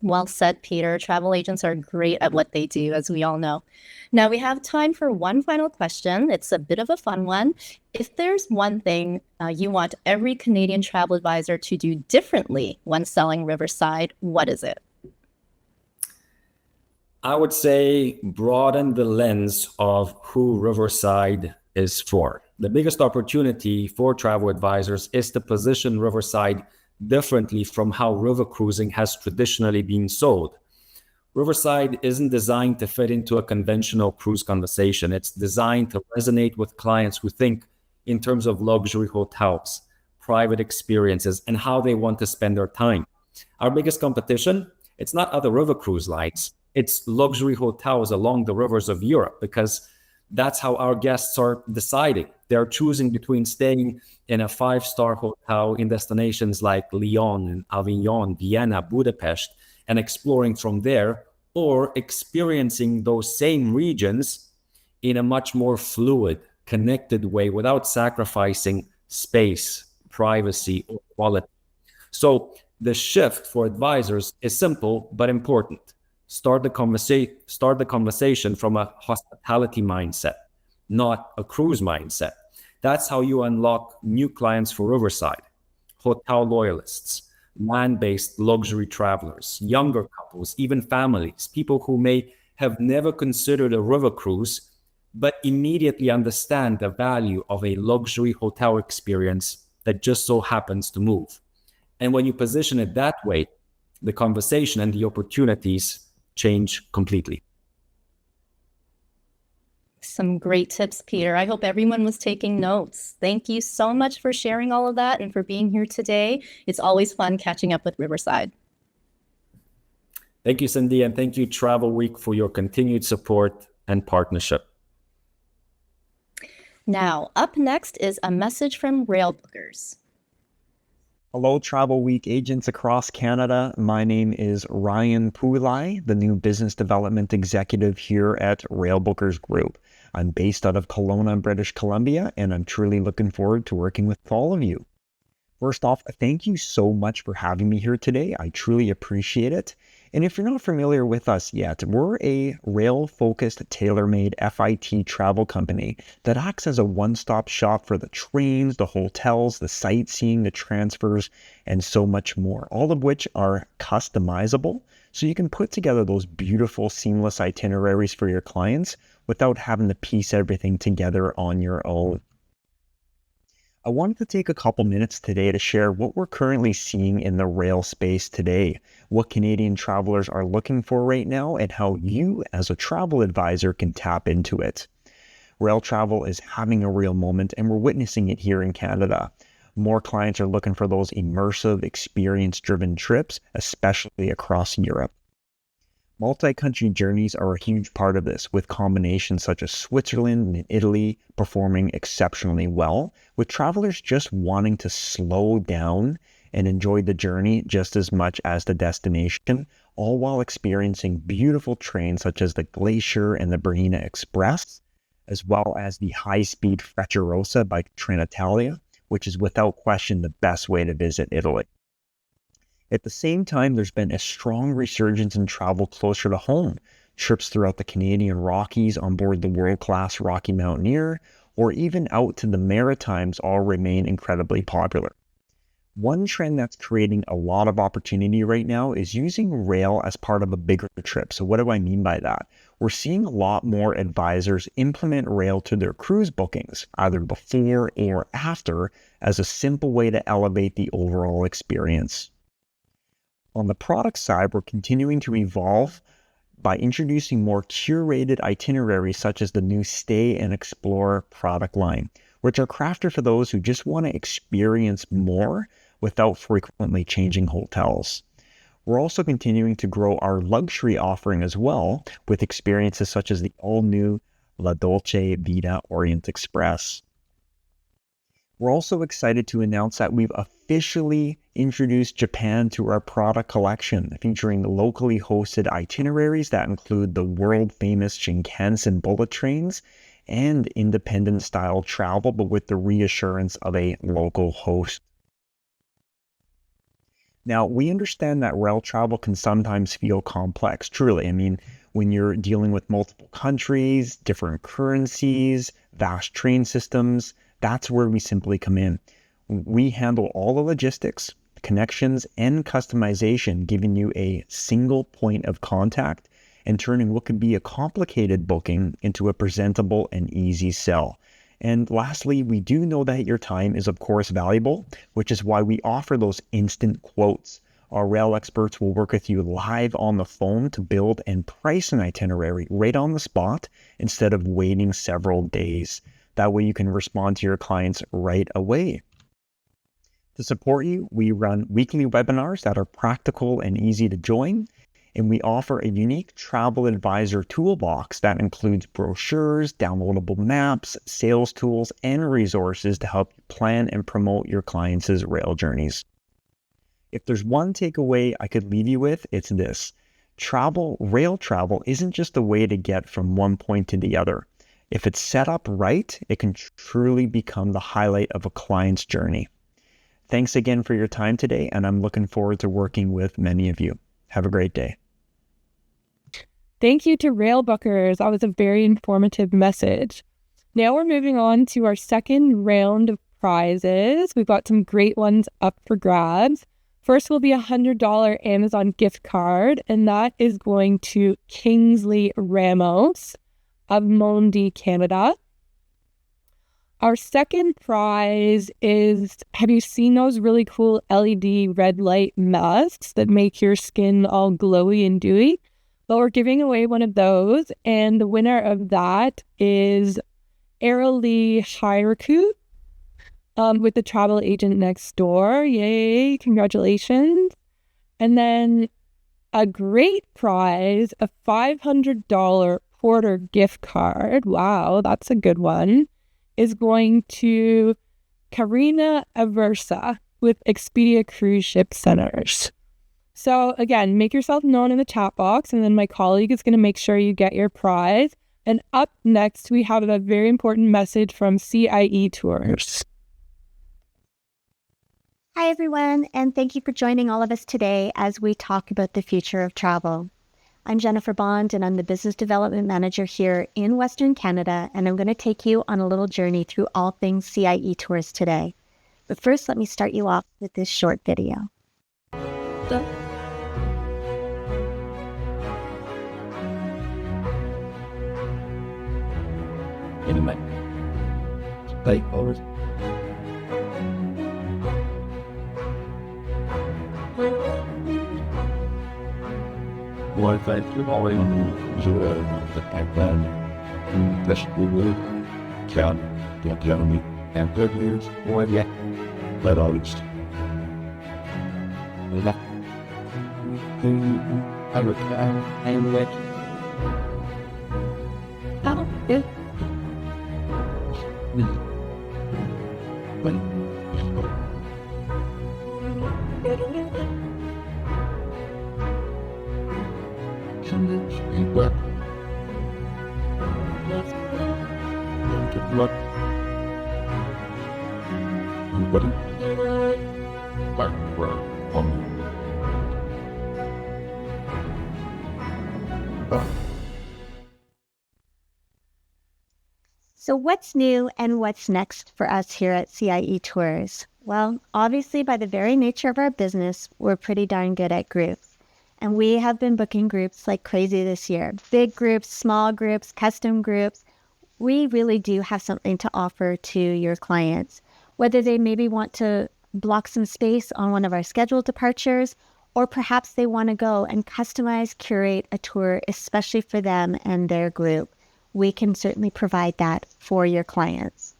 Well said, Peter. Travel agents are great at what they do, as we all know. Now we have time for one final question. It's a bit of a fun one. If there's one thing you want every Canadian travel advisor to do differently when selling Riverside, what is it? I would say broaden the lens of who Riverside is for. The biggest opportunity for travel advisors is to position Riverside differently from how river cruising has traditionally been sold. Riverside isn't designed to fit into a conventional cruise conversation. It's designed to resonate with clients who think in terms of luxury hotels, private experiences and how they want to spend their time. Our biggest competition, it's not other river cruise lines, it's luxury hotels along the rivers of Europe, because that's how our guests are deciding. They're choosing between staying in a 5-star hotel in destinations like Lyon and Avignon, Vienna, Budapest, and exploring from there, or experiencing those same regions in a much more fluid, connected way without sacrificing space, privacy, or quality. So the shift for advisors is simple but important. Start the conversation from a hospitality mindset, not a cruise mindset. That's how you unlock new clients for Riverside, hotel loyalists, land-based luxury travelers, younger couples, even families, people who may have never considered a river cruise, but immediately understand the value of a luxury hotel experience that just so happens to move. And when you position it that way, the conversation and the opportunities change completely. Some great tips, Peter. I hope everyone was taking notes. Thank you so much for sharing all of that and for being here today. It's always fun catching up with Riverside. Thank you, Cindy, and thank you, Travelweek, for your continued support and partnership. Now, up next is a message from Railbookers. Hello, Travelweek agents across Canada. My name is Ryan Pulai, the new business development executive here at Railbookers Group. I'm based out of Kelowna, British Columbia, and I'm truly looking forward to working with all of you. First off, thank you so much for having me here today. I truly appreciate it. And if you're not familiar with us yet, we're a rail-focused, tailor-made FIT travel company that acts as a one-stop shop for the trains, the hotels, the sightseeing, the transfers, and so much more, all of which are customizable, so you can put together those beautiful, seamless itineraries for your clients without having to piece everything together on your own. I wanted to take a couple minutes today to share what we're currently seeing in the rail space today, what Canadian travelers are looking for right now, and how you as a travel advisor can tap into it. Rail travel is having a real moment, and we're witnessing it here in Canada. More clients are looking for those immersive, experience-driven trips, especially across Europe. Multi-country journeys are a huge part of this, with combinations such as Switzerland and Italy performing exceptionally well, with travelers just wanting to slow down and enjoy the journey just as much as the destination, all while experiencing beautiful trains such as the Glacier and the Bernina Express, as well as the high-speed Frecciarossa by Trenitalia, which is without question the best way to visit Italy. At the same time, there's been a strong resurgence in travel closer to home. Trips throughout the Canadian Rockies on board the world-class Rocky Mountaineer, or even out to the Maritimes, all remain incredibly popular. One trend that's creating a lot of opportunity right now is using rail as part of a bigger trip. So what do I mean by that? We're seeing a lot more advisors implement rail to their cruise bookings, either before or after, as a simple way to elevate the overall experience. On the product side, we're continuing to evolve by introducing more curated itineraries such as the new Stay and Explore product line, which are crafted for those who just want to experience more without frequently changing hotels. We're also continuing to grow our luxury offering as well, with experiences such as the all-new La Dolce Vita Orient Express. We're also excited to announce that we've officially introduced Japan to our product collection, featuring locally hosted itineraries that include the world-famous Shinkansen bullet trains and independent-style travel, but with the reassurance of a local host. Now, we understand that rail travel can sometimes feel complex, truly. I mean, when you're dealing with multiple countries, different currencies, vast train systems, that's where we simply come in. We handle all the logistics, connections, and customization, giving you a single point of contact and turning what could be a complicated booking into a presentable and easy sell. And lastly, we do know that your time is of course valuable, which is why we offer those instant quotes. Our rail experts will work with you live on the phone to build and price an itinerary right on the spot instead of waiting several days. That way you can respond to your clients right away. To support you, we run weekly webinars that are practical and easy to join, and we offer a unique travel advisor toolbox that includes brochures, downloadable maps, sales tools, and resources to help you plan and promote your clients' rail journeys. If there's one takeaway I could leave you with, it's this. Rail travel isn't just a way to get from one point to the other. If it's set up right, it can truly become the highlight of a client's journey. Thanks again for your time today, and I'm looking forward to working with many of you. Have a great day. Thank you to Railbookers. That was a very informative message. Now we're moving on to our second round of prizes. We've got some great ones up for grabs. First will be a $100 Amazon gift card, and that is going to Kingsley Ramos of Mondi, Canada. Our second prize is, have you seen those really cool LED red light masks that make your skin all glowy and dewy? Well, we're giving away one of those, and the winner of that is Airly Hiraku with the travel agent next door. Yay, congratulations. And then a great prize, a $500 Porter gift card. Wow, that's a good one. Is going to Karina Aversa with Expedia Cruise Ship Centers. So again, make yourself known in the chat box, and then my colleague is going to make sure you get your prize. And up next, we have a very important message from CIE Tours. Hi, everyone, and thank you for joining all of us today as we talk about the future of travel. I'm Jennifer Bond, and I'm the Business Development Manager here in Western Canada, and I'm going to take you on a little journey through all things CIE Tours today. But first, let me start you off with this short video. Moi, always the pipeline, vegetable, count, Germany, and 30 years, or yeah, let August. I would and wet. Oh, good. So what's new and what's next for us here at CIE Tours? Well, obviously, by the very nature of our business, we're pretty darn good at groups. And we have been booking groups like crazy this year. Big groups, small groups, custom groups. We really do have something to offer to your clients, whether they maybe want to block some space on one of our scheduled departures, or perhaps they want to go and customize, curate a tour, especially for them and their group. We can certainly provide that for your clients.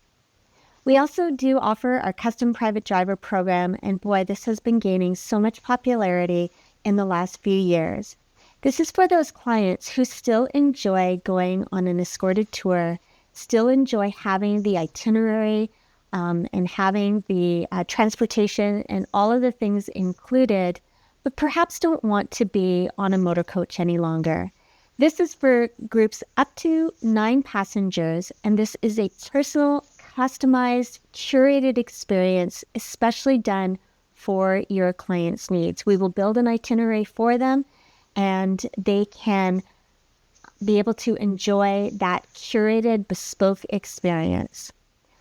We also do offer our custom private driver program, and boy, this has been gaining so much popularity in the last few years. This is for those clients who still enjoy going on an escorted tour, still enjoy having the itinerary and having the transportation and all of the things included, but perhaps don't want to be on a motor coach any longer. This is for groups up to 9 passengers, and this is a personal, customized, curated experience, especially done for your client's needs. We will build an itinerary for them, and they can be able to enjoy that curated, bespoke experience.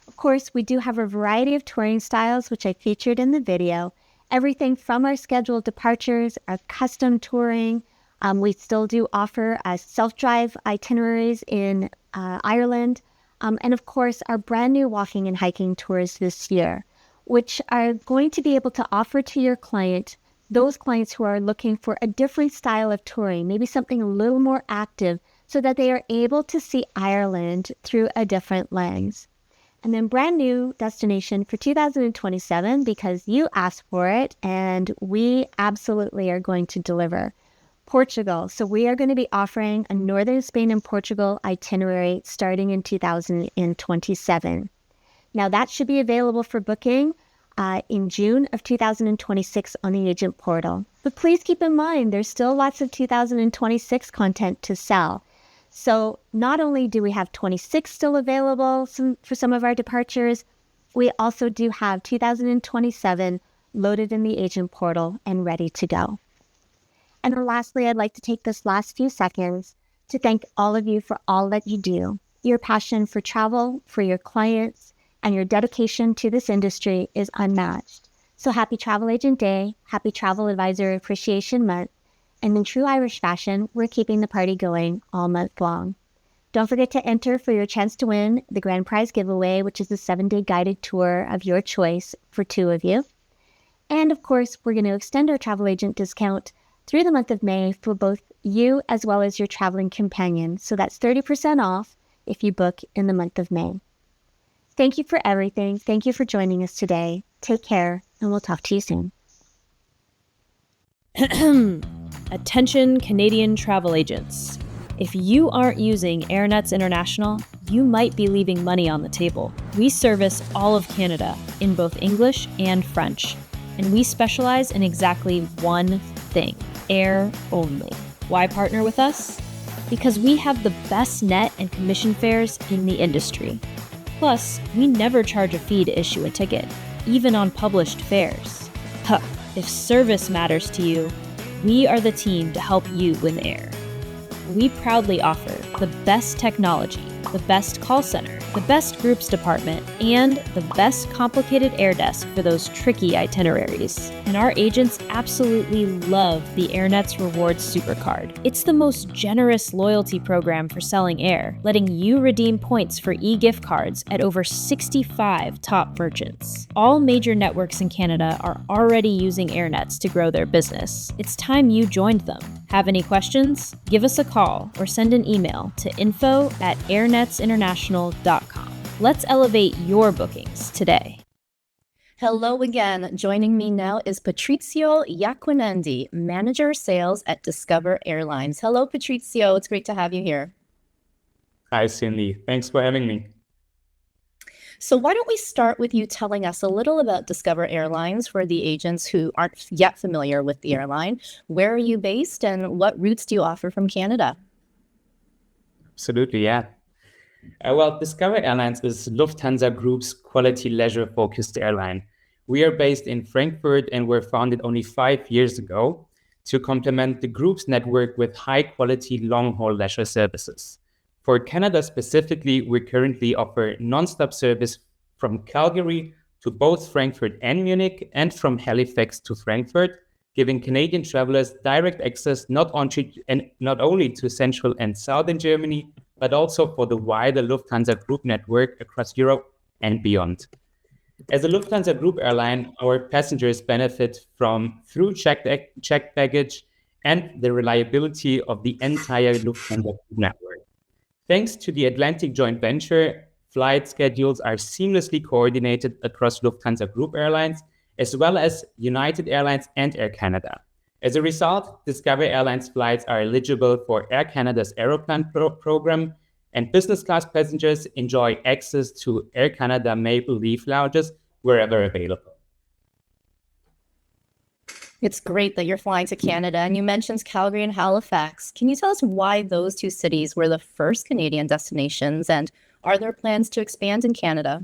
Of course, we do have a variety of touring styles, which I featured in the video. Everything from our scheduled departures, our custom touring. We still do offer self-drive itineraries in Ireland. And of course, our brand new walking and hiking tours this year, which are going to be able to offer to your client, those clients who are looking for a different style of touring, maybe something a little more active, so that they are able to see Ireland through a different lens. And then brand new destination for 2027 because you asked for it and we absolutely are going to deliver. Portugal. So we are going to be offering a Northern Spain and Portugal itinerary starting in 2027. Now that should be available for booking in June of 2026 on the agent portal. But please keep in mind, there's still lots of 2026 content to sell. So not only do we have 26 still available for some of our departures, we also do have 2027 loaded in the agent portal and ready to go. And then lastly, I'd like to take this last few seconds to thank all of you for all that you do. Your passion for travel, for your clients, and your dedication to this industry is unmatched. So happy Travel Agent Day, happy Travel Advisor Appreciation Month, and in true Irish fashion, we're keeping the party going all month long. Don't forget to enter for your chance to win the grand prize giveaway, which is a 7-day guided tour of your choice for 2 of you. And of course, we're going to extend our travel agent discount through the month of May for both you as well as your traveling companion. So that's 30% off if you book in the month of May. Thank you for everything. Thank you for joining us today. Take care, and we'll talk to you soon. Attention Canadian travel agents. If you aren't using AirNets International, you might be leaving money on the table. We service all of Canada in both English and French, and we specialize in exactly one thing, air only. Why partner with us? Because we have the best net and commission fares in the industry. Plus, we never charge a fee to issue a ticket, even on published fares. Huh, if service matters to you, we are the team to help you with air. We proudly offer the best technology, the best call center, the best groups department, and the best complicated air desk for those tricky itineraries. And our agents absolutely love the AirNets Rewards Supercard. It's the most generous loyalty program for selling air, letting you redeem points for e-gift cards at over 65 top merchants. All major networks in Canada are already using AirNets to grow their business. It's time you joined them. Have any questions? Give us a call or send an email to info@airnetsinternational.com. Let's elevate your bookings today. Hello again. Joining me now is Patrizio laquinandi, Manager Sales at Discover Airlines. Hello, Patrizio. It's great to have you here. Hi, Cindy. Thanks for having me. So why don't we start with you telling us a little about Discover Airlines for the agents who aren't yet familiar with the airline. Where are you based and what routes do you offer from Canada? Absolutely, yeah. Well, Discover Airlines is Lufthansa Group's quality leisure-focused airline. We are based in Frankfurt and were founded only 5 years ago to complement the group's network with high-quality long-haul leisure services. For Canada specifically, we currently offer non-stop service from Calgary to both Frankfurt and Munich and from Halifax to Frankfurt, giving Canadian travelers direct access not only to central and southern Germany, but also for the wider Lufthansa Group network across Europe and beyond. As a Lufthansa Group airline, our passengers benefit from through checked baggage and the reliability of the entire Lufthansa Group network. Thanks to the Atlantic joint venture, flight schedules are seamlessly coordinated across Lufthansa Group airlines, as well as United Airlines and Air Canada. As a result, Discover Airlines flights are eligible for Air Canada's Aeroplan program, and business class passengers enjoy access to Air Canada Maple Leaf lounges wherever available. It's great that you're flying to Canada, and you mentioned Calgary and Halifax. Can you tell us why those 2 cities were the first Canadian destinations, and are there plans to expand in Canada?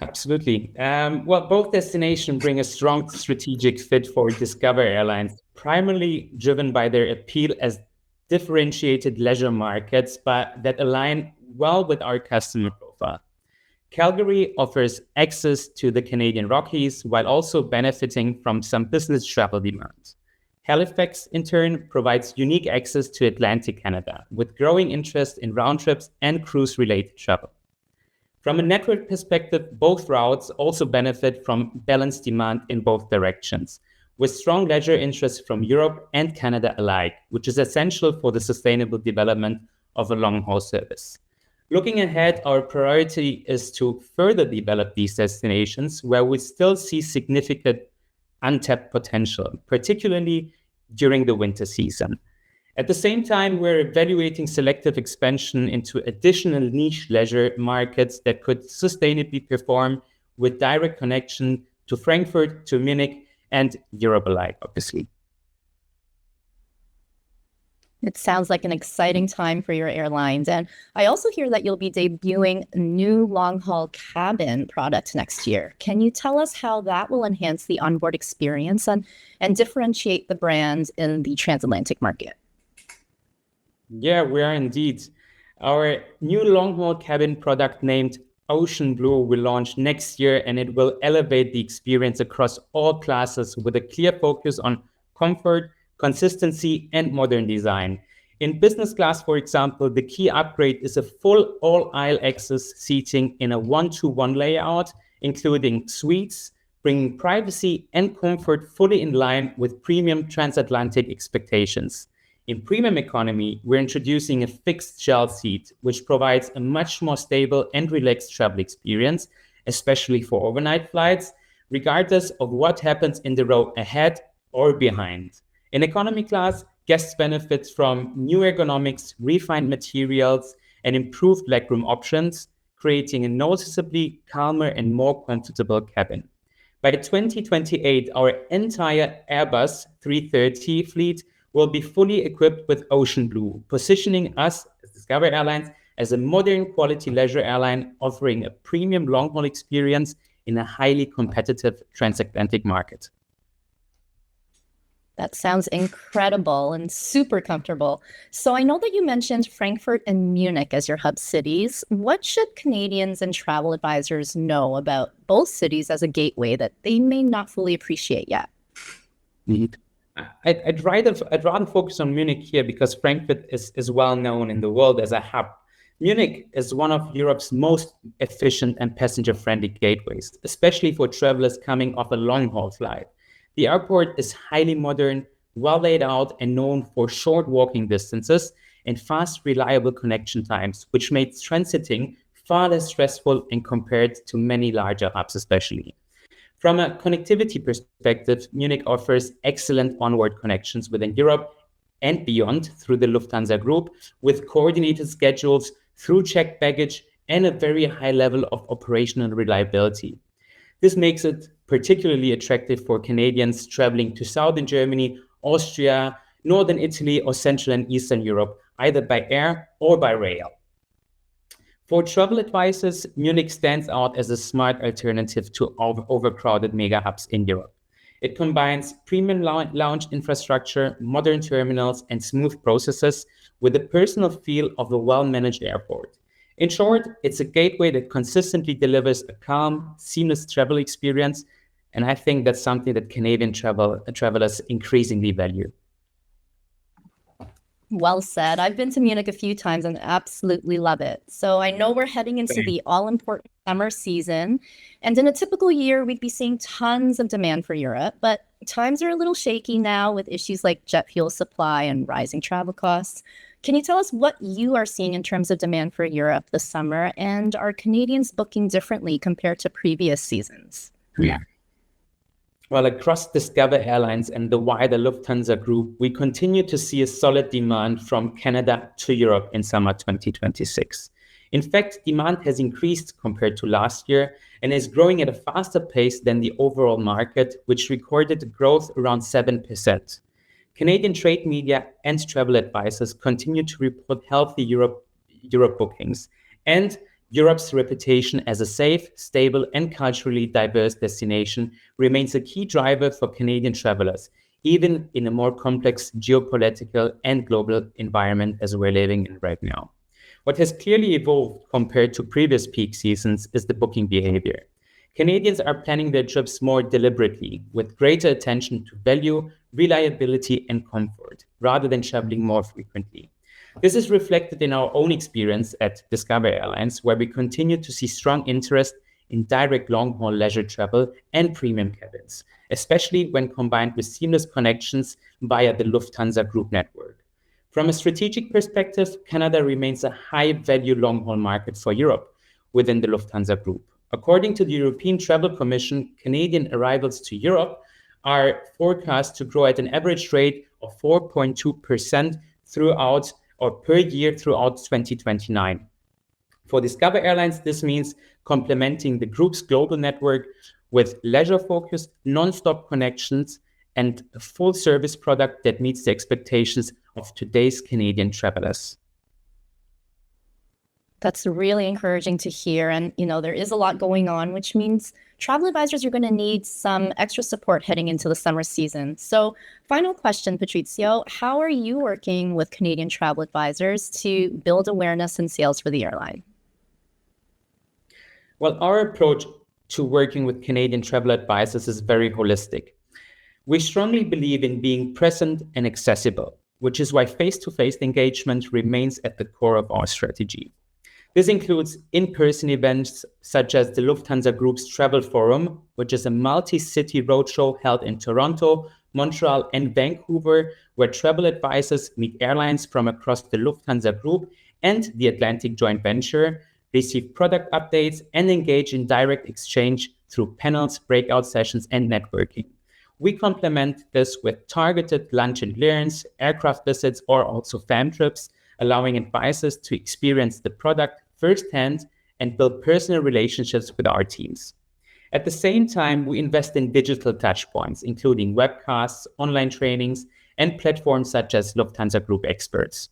Absolutely. Well, both destinations bring a strong strategic fit for Discover Airlines, primarily driven by their appeal as differentiated leisure markets, but that align well with our customer profile. Calgary offers access to the Canadian Rockies while also benefiting from some business travel demand. Halifax, in turn, provides unique access to Atlantic Canada, with growing interest in round trips and cruise-related travel. From a network perspective, both routes also benefit from balanced demand in both directions, with strong leisure interest from Europe and Canada alike, which is essential for the sustainable development of a long-haul service. Looking ahead, our priority is to further develop these destinations where we still see significant untapped potential, particularly during the winter season. At the same time, we're evaluating selective expansion into additional niche leisure markets that could sustainably perform with direct connection to Frankfurt, to Munich, and Europe alike, obviously. It sounds like an exciting time for your airlines. And I also hear that you'll be debuting a new long-haul cabin product next year. Can you tell us how that will enhance the onboard experience and differentiate the brand in the transatlantic market? Yeah, we are indeed. Our new long-haul cabin product named Ocean Blue will launch next year, and it will elevate the experience across all classes with a clear focus on comfort, consistency, and modern design. In business class, for example, the key upgrade is a full all-aisle access seating in a 1-to-1 layout, including suites, bringing privacy and comfort fully in line with premium transatlantic expectations. In premium economy, we're introducing a fixed shell seat, which provides a much more stable and relaxed travel experience, especially for overnight flights, regardless of what happens in the row ahead or behind. In economy class, guests benefit from new ergonomics, refined materials, and improved legroom options, creating a noticeably calmer and more comfortable cabin. By 2028, our entire Airbus 330 fleet will be fully equipped with Ocean Blue, positioning us as Discover Airlines as a modern quality leisure airline offering a premium long-haul experience in a highly competitive transatlantic market. That sounds incredible and super comfortable. So I know that you mentioned Frankfurt and Munich as your hub cities. What should Canadians and travel advisors know about both cities as a gateway that they may not fully appreciate yet? I'd rather focus on Munich here because Frankfurt is well known in the world as a hub. Munich is one of Europe's most efficient and passenger-friendly gateways, especially for travelers coming off a long-haul flight. The airport is highly modern, well laid out, and known for short walking distances and fast, reliable connection times, which makes transiting far less stressful and compared to many larger hubs especially. From a connectivity perspective, Munich offers excellent onward connections within Europe and beyond through the Lufthansa Group, with coordinated schedules, through checked baggage, and a very high level of operational reliability. This makes it particularly attractive for Canadians traveling to southern Germany, Austria, northern Italy, or central and eastern Europe, either by air or by rail. For travel advisors, Munich stands out as a smart alternative to overcrowded mega hubs in Europe. It combines premium lounge infrastructure, modern terminals, and smooth processes with the personal feel of a well-managed airport. In short, it's a gateway that consistently delivers a calm, seamless travel experience, and I think that's something that Canadian travelers increasingly value. Well said. I've been to Munich a few times and absolutely love it. So I know we're heading into the all-important summer season, and in a typical year, we'd be seeing tons of demand for Europe, but times are a little shaky now with issues like jet fuel supply and rising travel costs. Can you tell us what you are seeing in terms of demand for Europe this summer, and are Canadians booking differently compared to previous seasons? Yeah. Well, across Discover Airlines and the wider Lufthansa Group, we continue to see a solid demand from Canada to Europe in summer 2026. In fact, demand has increased compared to last year and is growing at a faster pace than the overall market, which recorded growth around 7%. Canadian trade media and travel advisors continue to report healthy Europe bookings, and Europe's reputation as a safe, stable, and culturally diverse destination remains a key driver for Canadian travelers, even in a more complex geopolitical and global environment as we're living in right now. What has clearly evolved compared to previous peak seasons is the booking behavior. Canadians are planning their trips more deliberately, with greater attention to value, reliability, and comfort, rather than traveling more frequently. This is reflected in our own experience at Discover Airlines, where we continue to see strong interest in direct long-haul leisure travel and premium cabins, especially when combined with seamless connections via the Lufthansa Group network. From a strategic perspective, Canada remains a high-value long-haul market for Europe within the Lufthansa Group. According to the European Travel Commission, Canadian arrivals to Europe are forecast to grow at an average rate of 4.2% throughout or per year throughout 2029. For Discover Airlines, this means complementing the group's global network with leisure-focused, non-stop connections and a full-service product that meets the expectations of today's Canadian travelers. That's really encouraging to hear. And, there is a lot going on, which means travel advisors are going to need some extra support heading into the summer season. So final question, Patrizio, how are you working with Canadian travel advisors to build awareness and sales for the airline? Well, our approach to working with Canadian travel advisors is very holistic. We strongly believe in being present and accessible, which is why face-to-face engagement remains at the core of our strategy. This includes in-person events such as the Lufthansa Group's Travel Forum, which is a multi-city roadshow held in Toronto, Montreal, and Vancouver, where travel advisors meet airlines from across the Lufthansa Group and the Atlantic joint venture, receive product updates, and engage in direct exchange through panels, breakout sessions, and networking. We complement this with targeted lunch and learns, aircraft visits, or also fam trips, allowing advisors to experience the product firsthand and build personal relationships with our teams. At the same time, we invest in digital touchpoints, including webcasts, online trainings, and platforms such as Lufthansa Group Experts.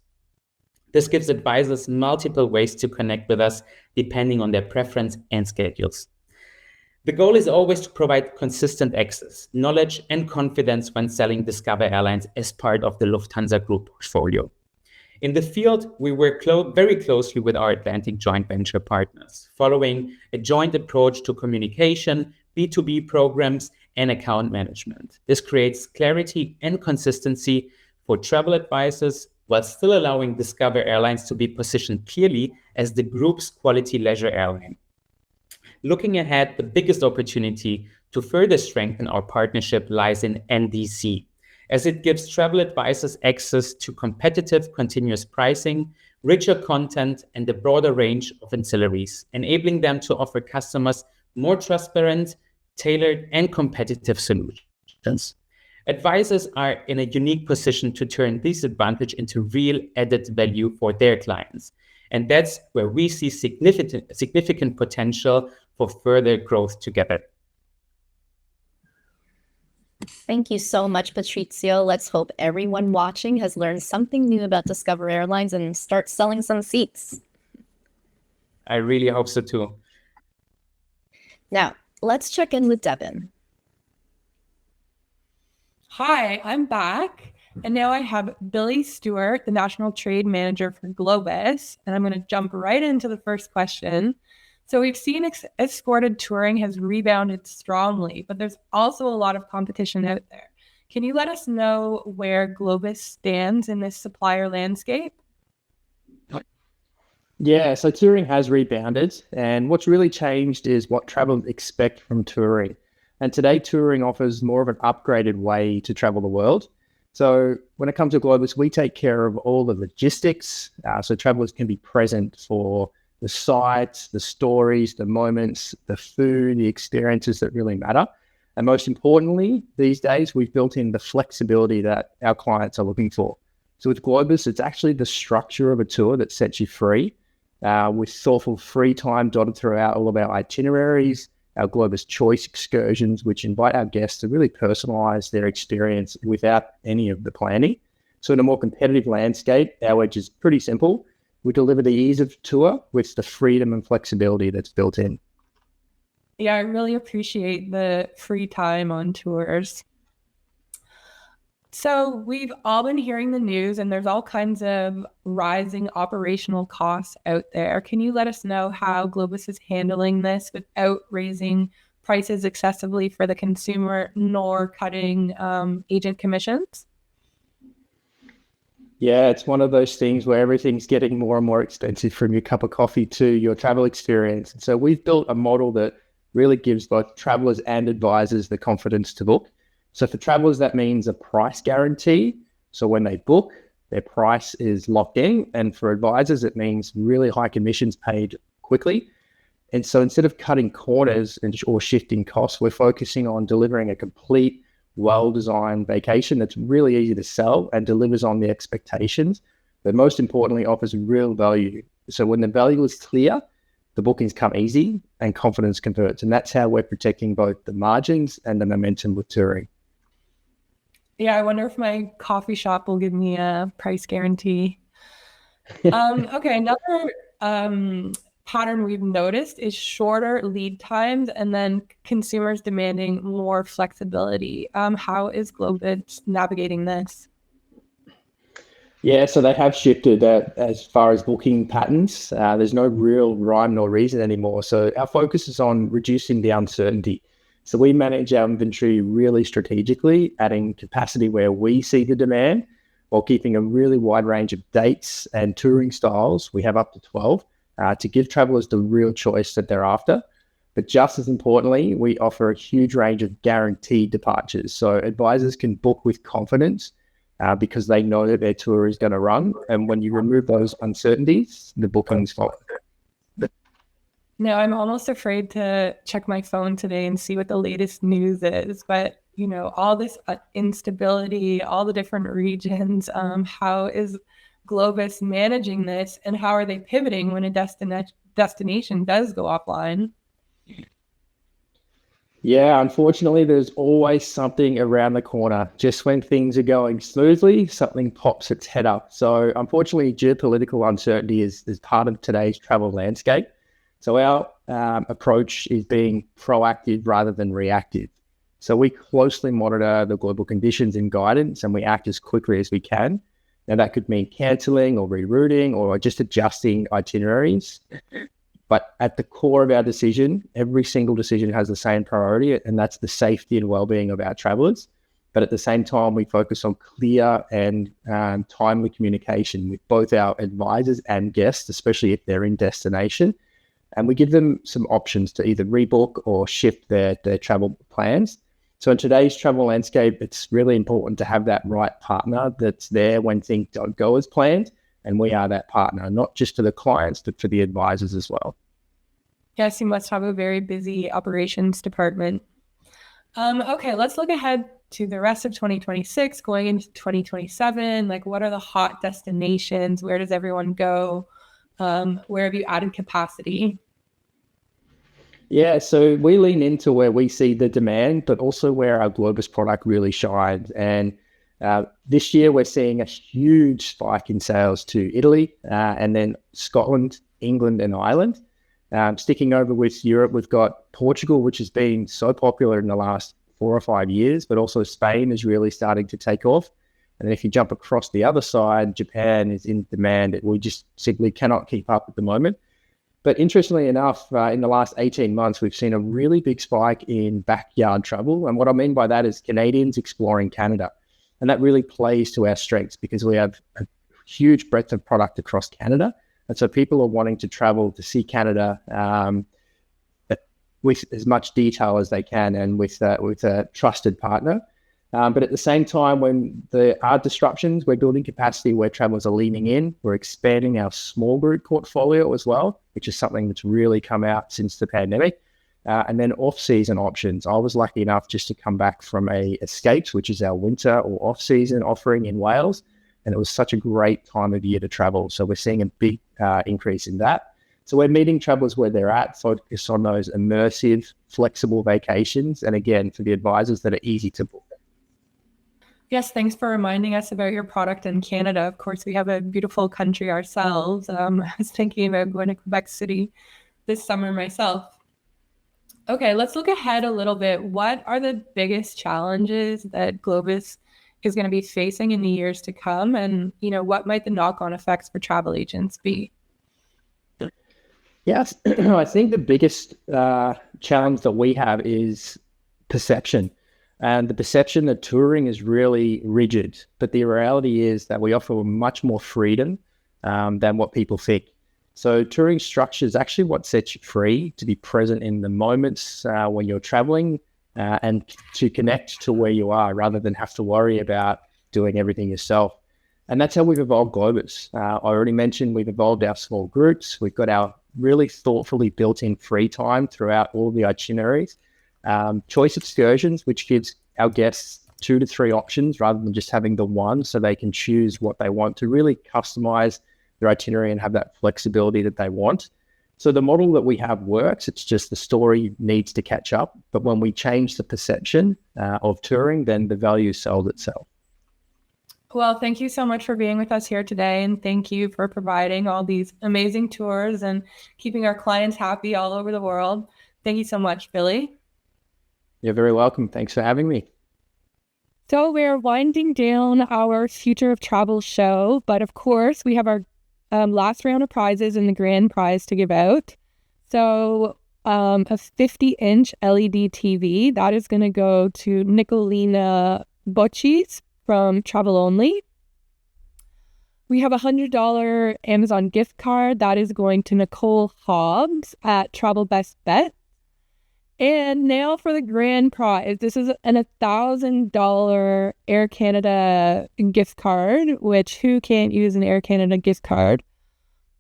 This gives advisors multiple ways to connect with us depending on their preference and schedules. The goal is always to provide consistent access, knowledge, and confidence when selling Discover Airlines as part of the Lufthansa Group portfolio. In the field, we work very closely with our Atlantic joint venture partners, following a joint approach to communication, B2B programs, and account management. This creates clarity and consistency for travel advisors while still allowing Discover Airlines to be positioned clearly as the group's quality leisure airline. Looking ahead, the biggest opportunity to further strengthen our partnership lies in NDC, as it gives travel advisors access to competitive continuous pricing, richer content, and a broader range of ancillaries, enabling them to offer customers more transparent, tailored, and competitive solutions. Advisors are in a unique position to turn this advantage into real added value for their clients. And that's where we see significant potential for further growth together. Thank you so much, Patrizio. Let's hope everyone watching has learned something new about Discover Airlines and start selling some seats. I really hope so too. Now, let's check in with Devin. Hi, I'm back. And now I have Billy Stewart, the National Trade Manager for Globus. And I'm going to jump right into the first question. So we've seen escorted touring has rebounded strongly, but there's also a lot of competition out there. Can you let us know where Globus stands in this supplier landscape? Yeah, so touring has rebounded, and what's really changed is what travelers expect from touring. And today, touring offers more of an upgraded way to travel the world. So when it comes to Globus, we take care of all the logistics, so travelers can be present for the sights, the stories, the moments, the food, the experiences that really matter. And most importantly, these days, we've built in the flexibility that our clients are looking for. So with Globus, it's actually the structure of a tour that sets you free, with thoughtful free time dotted throughout all of our itineraries, our Globus Choice excursions, which invite our guests to really personalize their experience without any of the planning. So in a more competitive landscape, our edge is pretty simple. We deliver the ease of tour with the freedom and flexibility that's built in. Yeah, I really appreciate the free time on tours. So we've all been hearing the news and there's all kinds of rising operational costs out there. Can you let us know how Globus is handling this without raising prices excessively for the consumer nor cutting agent commissions? Yeah, it's one of those things where everything's getting more and more expensive, from your cup of coffee to your travel experience. And so we've built a model that really gives both travelers and advisors the confidence to book. So for travelers, that means a price guarantee. So when they book, Their price is locked in. And for advisors, it means really high commissions paid quickly. And so instead of cutting corners or shifting costs, we're focusing on delivering a complete, well-designed vacation that's really easy to sell and delivers on the expectations, but most importantly, offers real value. So when the value is clear, the bookings come easy and confidence converts. And that's how we're protecting both the margins and the momentum with touring. Yeah, I wonder if my coffee shop will give me a price guarantee. Okay, another pattern we've noticed is shorter lead times and then consumers demanding more flexibility. How is Globus navigating this? Yeah, so they have shifted as far as booking patterns. There's no real rhyme nor reason anymore. So our focus is on reducing the uncertainty. So we manage our inventory really strategically, adding capacity where we see the demand while keeping a really wide range of dates and touring styles. We have up to 12 to give travelers the real choice that they're after. But just as importantly, we offer a huge range of guaranteed departures. So advisors can book with confidence because they know that their tour is going to run. And when you remove those uncertainties, the bookings follow. No, I'm almost afraid to check my phone today and see what the latest news is. But, you know, all this instability, all the different regions, how is Globus managing this, and how are they pivoting when a destination does go offline? Yeah, unfortunately, there's always something around the corner. Just when things are going smoothly, something pops its head up. So unfortunately, geopolitical uncertainty is part of today's travel landscape. So our approach is being proactive rather than reactive. So we closely monitor the global conditions and guidance, and we act as quickly as we can. Now, that could mean cancelling or rerouting or just adjusting itineraries. But at the core of our decision, every single decision has the same priority, and that's the safety and well-being of our travelers. But at the same time, we focus on clear and timely communication with both our advisors and guests, especially if they're in destination. And we give them some options to either rebook or shift their travel plans. So in today's travel landscape, it's really important to have that right partner that's there when things don't go as planned. And we are that partner, not just to the clients, but for the advisors as well. Yes, you must have a very busy operations department. Okay, let's look ahead to the rest of 2026, going into 2027. Like, what are the hot destinations? Where does everyone go? Where have you added capacity? Yeah, so we lean into where we see the demand, but also where our Globus product really shines. And this year, we're seeing a huge spike in sales to Italy and then Scotland, England, and Ireland. Sticking over with Europe, we've got Portugal, which has been so popular in the last 4 or 5 years, but also Spain is really starting to take off. And then if you jump across the other side, Japan is in demand. We just simply cannot keep up at the moment. But interestingly enough, in the last 18 months, we've seen a really big spike in backyard travel. And what I mean by that is Canadians exploring Canada. And that really plays to our strengths because we have a huge breadth of product across Canada. And so people are wanting to travel to see Canada with as much detail as they can and with a trusted partner. But at the same time, when there are disruptions, we're building capacity where travelers are leaning in. We're expanding our small group portfolio as well, which is something that's really come out since the pandemic. And then off-season options. I was lucky enough just to come back from a Escapes, which is our winter or off-season offering in Wales. And it was such a great time of year to travel. So we're seeing a big increase in that. So we're meeting travelers where they're at, focus on those immersive, flexible vacations. And again, for the advisors that are easy to book. Yes, thanks for reminding us about your product in Canada. Of course, we have a beautiful country ourselves. I was thinking about going to Quebec City this summer myself. Okay, let's look ahead a little bit. What are the biggest challenges that Globus is going to be facing in the years to come? And, you know, what might the knock-on effects for travel agents be? Yes, I think the biggest challenge that we have is perception. And the perception that touring is really rigid. But the reality is that we offer much more freedom than what people think. So touring structure is actually what sets you free to be present in the moments when you're traveling and to connect to where you are rather than have to worry about doing everything yourself. And that's how we've evolved Globus. I already mentioned we've evolved our small groups. We've got our really thoughtfully built-in free time throughout all the itineraries. Choice excursions, which gives our guests 2 to 3 options rather than just having the one, so they can choose what they want to really customize their itinerary and have that flexibility that they want. So the model that we have works. It's just the story needs to catch up. But when we change the perception of touring, then the value sells itself. Well, thank you so much for being with us here today. And thank you for providing all these amazing tours and keeping our clients happy all over the world. Thank you so much, Billy. You're very welcome. Thanks for having me. So we're winding down our Future of Travel show. But of course, we have our last round of prizes and the grand prize to give out. So a 50-inch LED TV, that is going to go to Nicolina Bocci's from Travel Only. We have a $100 Amazon gift card that is going to Nicole Hobbs at Travel Best Bet. And now for the grand prize. This is an $1,000 Air Canada gift card, which who can't use an Air Canada gift card?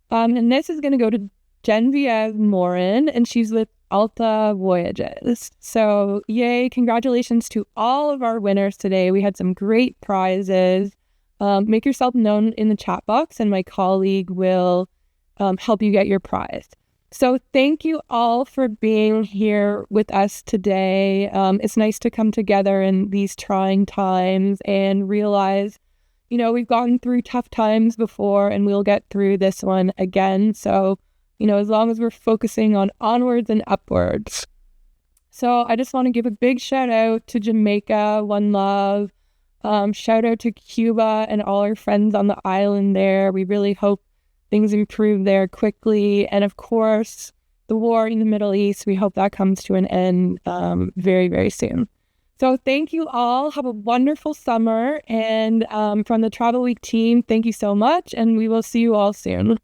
And this is going to go to Genevieve Morin, and she's with Alta Voyages. So yay, congratulations to all of our winners today. We had some great prizes. Make yourself known in the chat box and my colleague will help you get your prize. So thank you all for being here with us today. It's nice to come together in these trying times and realize, you know, we've gotten through tough times before and we'll get through this one again. So you know, as long as we're focusing on onwards and upwards. So I just want to give a big shout out to Jamaica, One Love. Shout out to Cuba and all our friends on the island there. We really hope things improve there quickly. And of course, the war in the Middle East, we hope that comes to an end very, very soon. So thank you all. Have a wonderful summer. And from the Travel Week team, thank you so much. And we will see you all soon.